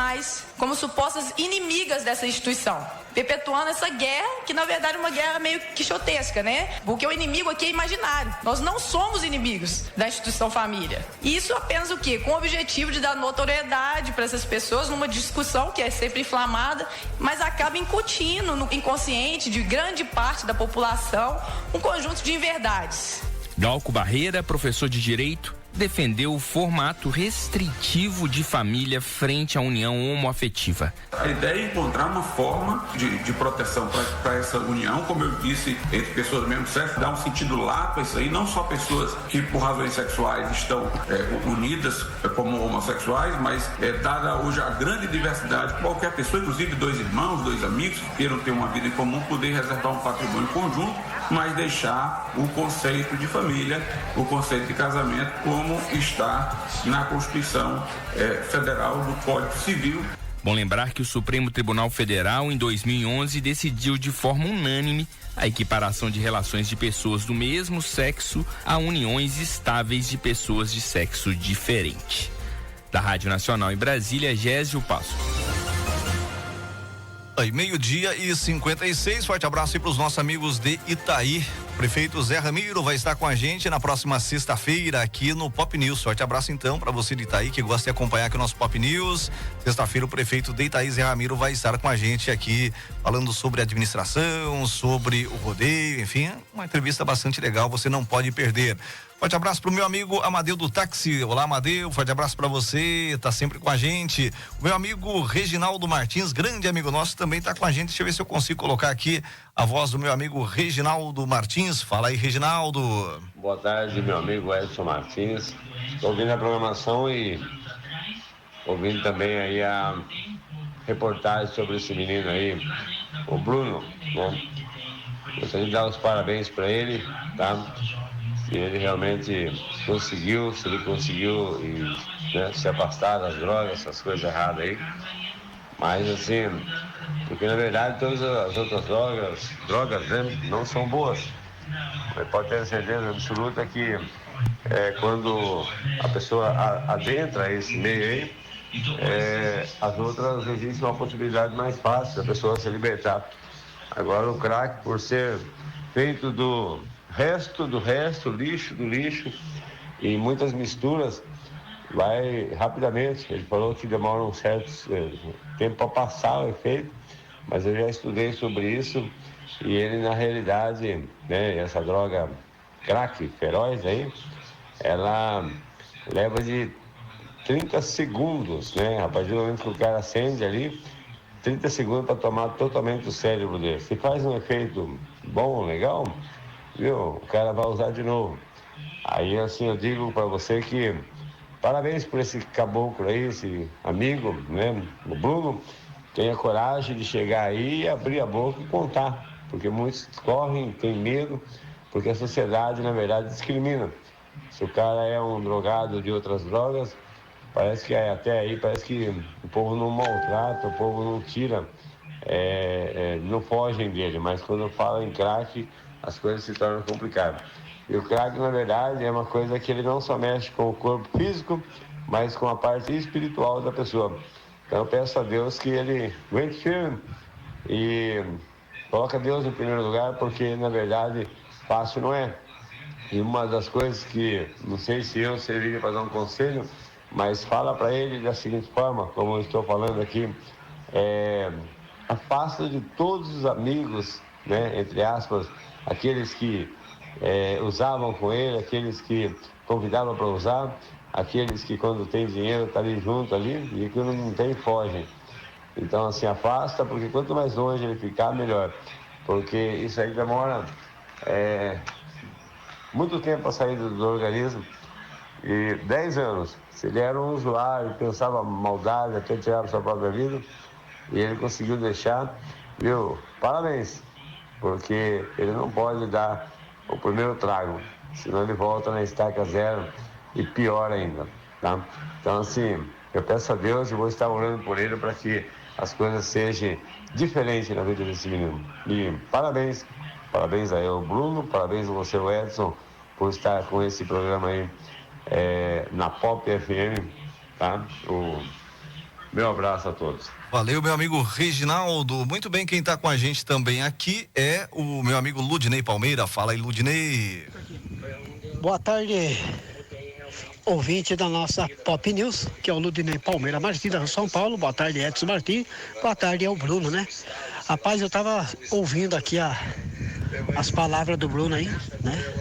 como supostas inimigas dessa instituição, perpetuando essa guerra, que na verdade é uma guerra meio quixotesca, né? Porque o inimigo aqui é imaginário. Nós não somos inimigos da instituição família. E isso apenas o quê? Com o objetivo de dar notoriedade para essas pessoas numa discussão que é sempre inflamada, mas acaba incutindo no inconsciente de grande parte da população um conjunto de inverdades. Glauco Barreira, professor de Direito, defendeu o formato restritivo de família frente à união homoafetiva. A ideia é encontrar uma forma de proteção para essa união, como eu disse, entre pessoas do mesmo sexo, dar um sentido lato a isso aí, não só pessoas que por razões sexuais estão unidas como homossexuais, mas dada hoje a grande diversidade, qualquer pessoa, inclusive dois irmãos, dois amigos, que queiram ter uma vida em comum, poder reservar um patrimônio conjunto, mas deixar o conceito de família, o conceito de casamento, como está na Constituição Federal do Código Civil. Bom lembrar que o Supremo Tribunal Federal, em 2011, decidiu de forma unânime a equiparação de relações de pessoas do mesmo sexo a uniões estáveis de pessoas de sexo diferente. Da Rádio Nacional em Brasília, Gésio Passo. Aí, 12:56, forte abraço aí para os nossos amigos de Itaí. O prefeito Zé Ramiro vai estar com a gente na próxima sexta-feira aqui no Pop News. Forte abraço então para você de Itaí que gosta de acompanhar aqui o nosso Pop News. Sexta-feira o prefeito de Itaí, Zé Ramiro, vai estar com a gente aqui falando sobre administração, sobre o rodeio, enfim, uma entrevista bastante legal, você não pode perder. Forte abraço pro meu amigo Amadeu do Táxi. Olá, Amadeu, forte abraço para você, tá sempre com a gente. O meu amigo Reginaldo Martins, grande amigo nosso, também tá com a gente. Deixa eu ver se eu consigo colocar aqui a voz do meu amigo Reginaldo Martins. Fala aí, Reginaldo. Boa tarde, meu amigo Edson Martins. Tô ouvindo a programação e ouvindo também aí a reportagem sobre esse menino aí, o Bruno, né? Gostaria de dar os parabéns para ele, tá? Se ele realmente conseguiu, se afastar das drogas, essas coisas erradas aí. Mas assim, porque na verdade todas as outras drogas né, não são boas. Mas pode ter certeza absoluta que quando a pessoa adentra esse meio aí, as outras existe uma possibilidade mais fácil da pessoa se libertar. Agora o crack, por ser feito do resto, lixo do lixo e muitas misturas, vai rapidamente. Ele falou que demora um certo tempo para passar o efeito, mas eu já estudei sobre isso e ele na realidade, né, essa droga crack feroz aí, ela leva de 30 segundos, né, a partir do momento que o cara acende ali, 30 segundos para tomar totalmente o cérebro dele. Se faz um efeito bom, legal, viu? O cara vai usar de novo. Aí assim eu digo para você que parabéns por esse caboclo aí, esse amigo, né? O Bruno, tenha coragem de chegar aí e abrir a boca e contar, porque muitos correm, têm medo, porque a sociedade na verdade discrimina. Se o cara é um drogado de outras drogas, parece que até aí, parece que o povo não maltrata, o povo não tira, não fogem dele, mas quando fala em crack, as coisas se tornam complicadas. E o crack, na verdade, é uma coisa que ele não só mexe com o corpo físico, mas com a parte espiritual da pessoa. Então eu peço a Deus que ele aguente firme e coloca Deus em primeiro lugar, porque na verdade fácil não é. E uma das coisas que, não sei se eu serviria para dar um conselho, mas fala para ele da seguinte forma, como eu estou falando aqui, afasta de todos os amigos, né, entre aspas, aqueles que usavam com ele, aqueles que convidavam para usar, aqueles que quando tem dinheiro tá ali junto ali e quando não tem fogem. Então assim, afasta, porque quanto mais longe ele ficar, melhor, porque isso aí demora muito tempo para sair do organismo. E 10 anos, se ele era um usuário, pensava maldade, até tirar a sua própria vida, e ele conseguiu deixar, viu? Parabéns, porque ele não pode dar o primeiro trago, senão ele volta na estaca zero e pior ainda, tá? Então assim, eu peço a Deus e vou estar orando por ele para que as coisas sejam diferentes na vida desse menino. E parabéns a eu, Bruno, parabéns a você, o Edson, por estar com esse programa aí na Pop FM, tá? Meu abraço a todos. Valeu, meu amigo Reginaldo. Muito bem, quem está com a gente também aqui é o meu amigo Ludinei Palmeira. Fala aí, Ludinei. Boa tarde, ouvinte da nossa Pop News, que é o Ludinei Palmeira Martins, da São Paulo. Boa tarde, Edson Martins. Boa tarde, é o Bruno, né? Rapaz, eu tava ouvindo aqui as palavras do Bruno aí, né?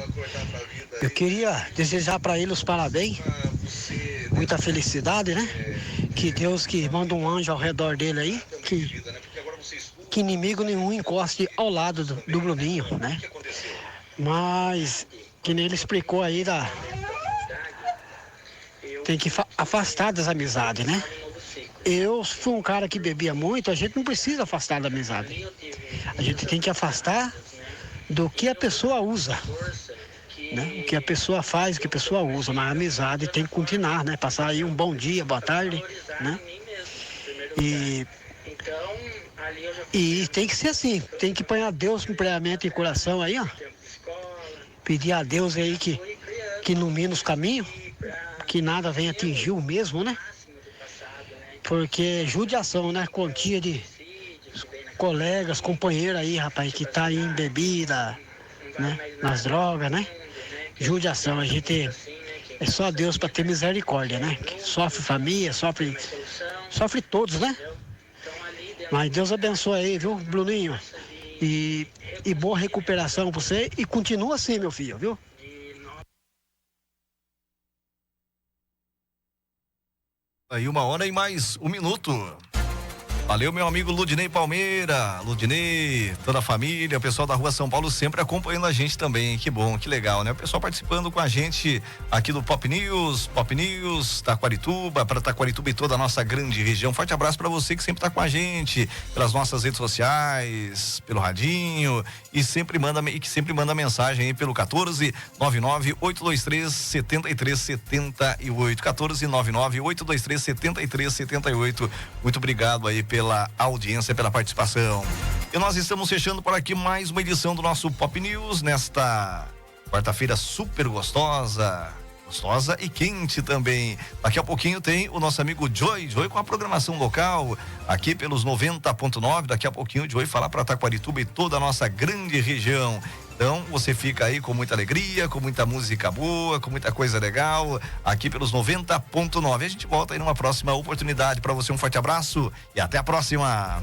Eu queria desejar para ele os parabéns, muita felicidade, né? Que Deus que manda um anjo ao redor dele aí, que inimigo nenhum encoste ao lado do Bruninho, né? Mas, que nem ele explicou aí, tem que afastar das amizades, né? Eu fui um cara que bebia muito, a gente não precisa afastar da amizade. A gente tem que afastar do que a pessoa usa, né? O que a pessoa faz, o que a pessoa usa, mas a amizade tem que continuar, né? Passar aí um bom dia, boa tarde, né? E tem que ser assim, tem que pôr a Deus primeiramente em coração aí, ó. Pedir a Deus aí que ilumine os caminhos, que nada venha atingir o mesmo, né? Porque judiação, né? Quantia de colegas, companheiros aí, rapaz, que tá aí em bebida, né? Nas drogas, né? Judiação, a gente é só Deus para ter misericórdia, né? Que sofre família, sofre todos, né? Mas Deus abençoe aí, viu, Bruninho? E boa recuperação para você e continua assim, meu filho, viu? Aí 1h e mais 1 minuto. Valeu, meu amigo Ludinei Palmeira, Ludinei, toda a família, o pessoal da Rua São Paulo sempre acompanhando a gente também, que bom, que legal, né? O pessoal participando com a gente aqui do Pop News, Taquarituba, para Taquarituba e toda a nossa grande região. Forte abraço para você que sempre tá com a gente, pelas nossas redes sociais, pelo radinho e que sempre manda mensagem aí pelo 1499-823-7378, 1499-823-7378. Muito obrigado aí pela audiência, pela participação. E nós estamos fechando por aqui mais uma edição do nosso Pop News nesta quarta-feira super gostosa e quente também. Daqui a pouquinho tem o nosso amigo Joy com a programação local aqui pelos 90.9. Daqui a pouquinho o Joy falar para Taquarituba e toda a nossa grande região. Então você fica aí com muita alegria, com muita música boa, com muita coisa legal, aqui pelos 90.9. A gente volta aí numa próxima oportunidade. Para você um forte abraço e até a próxima.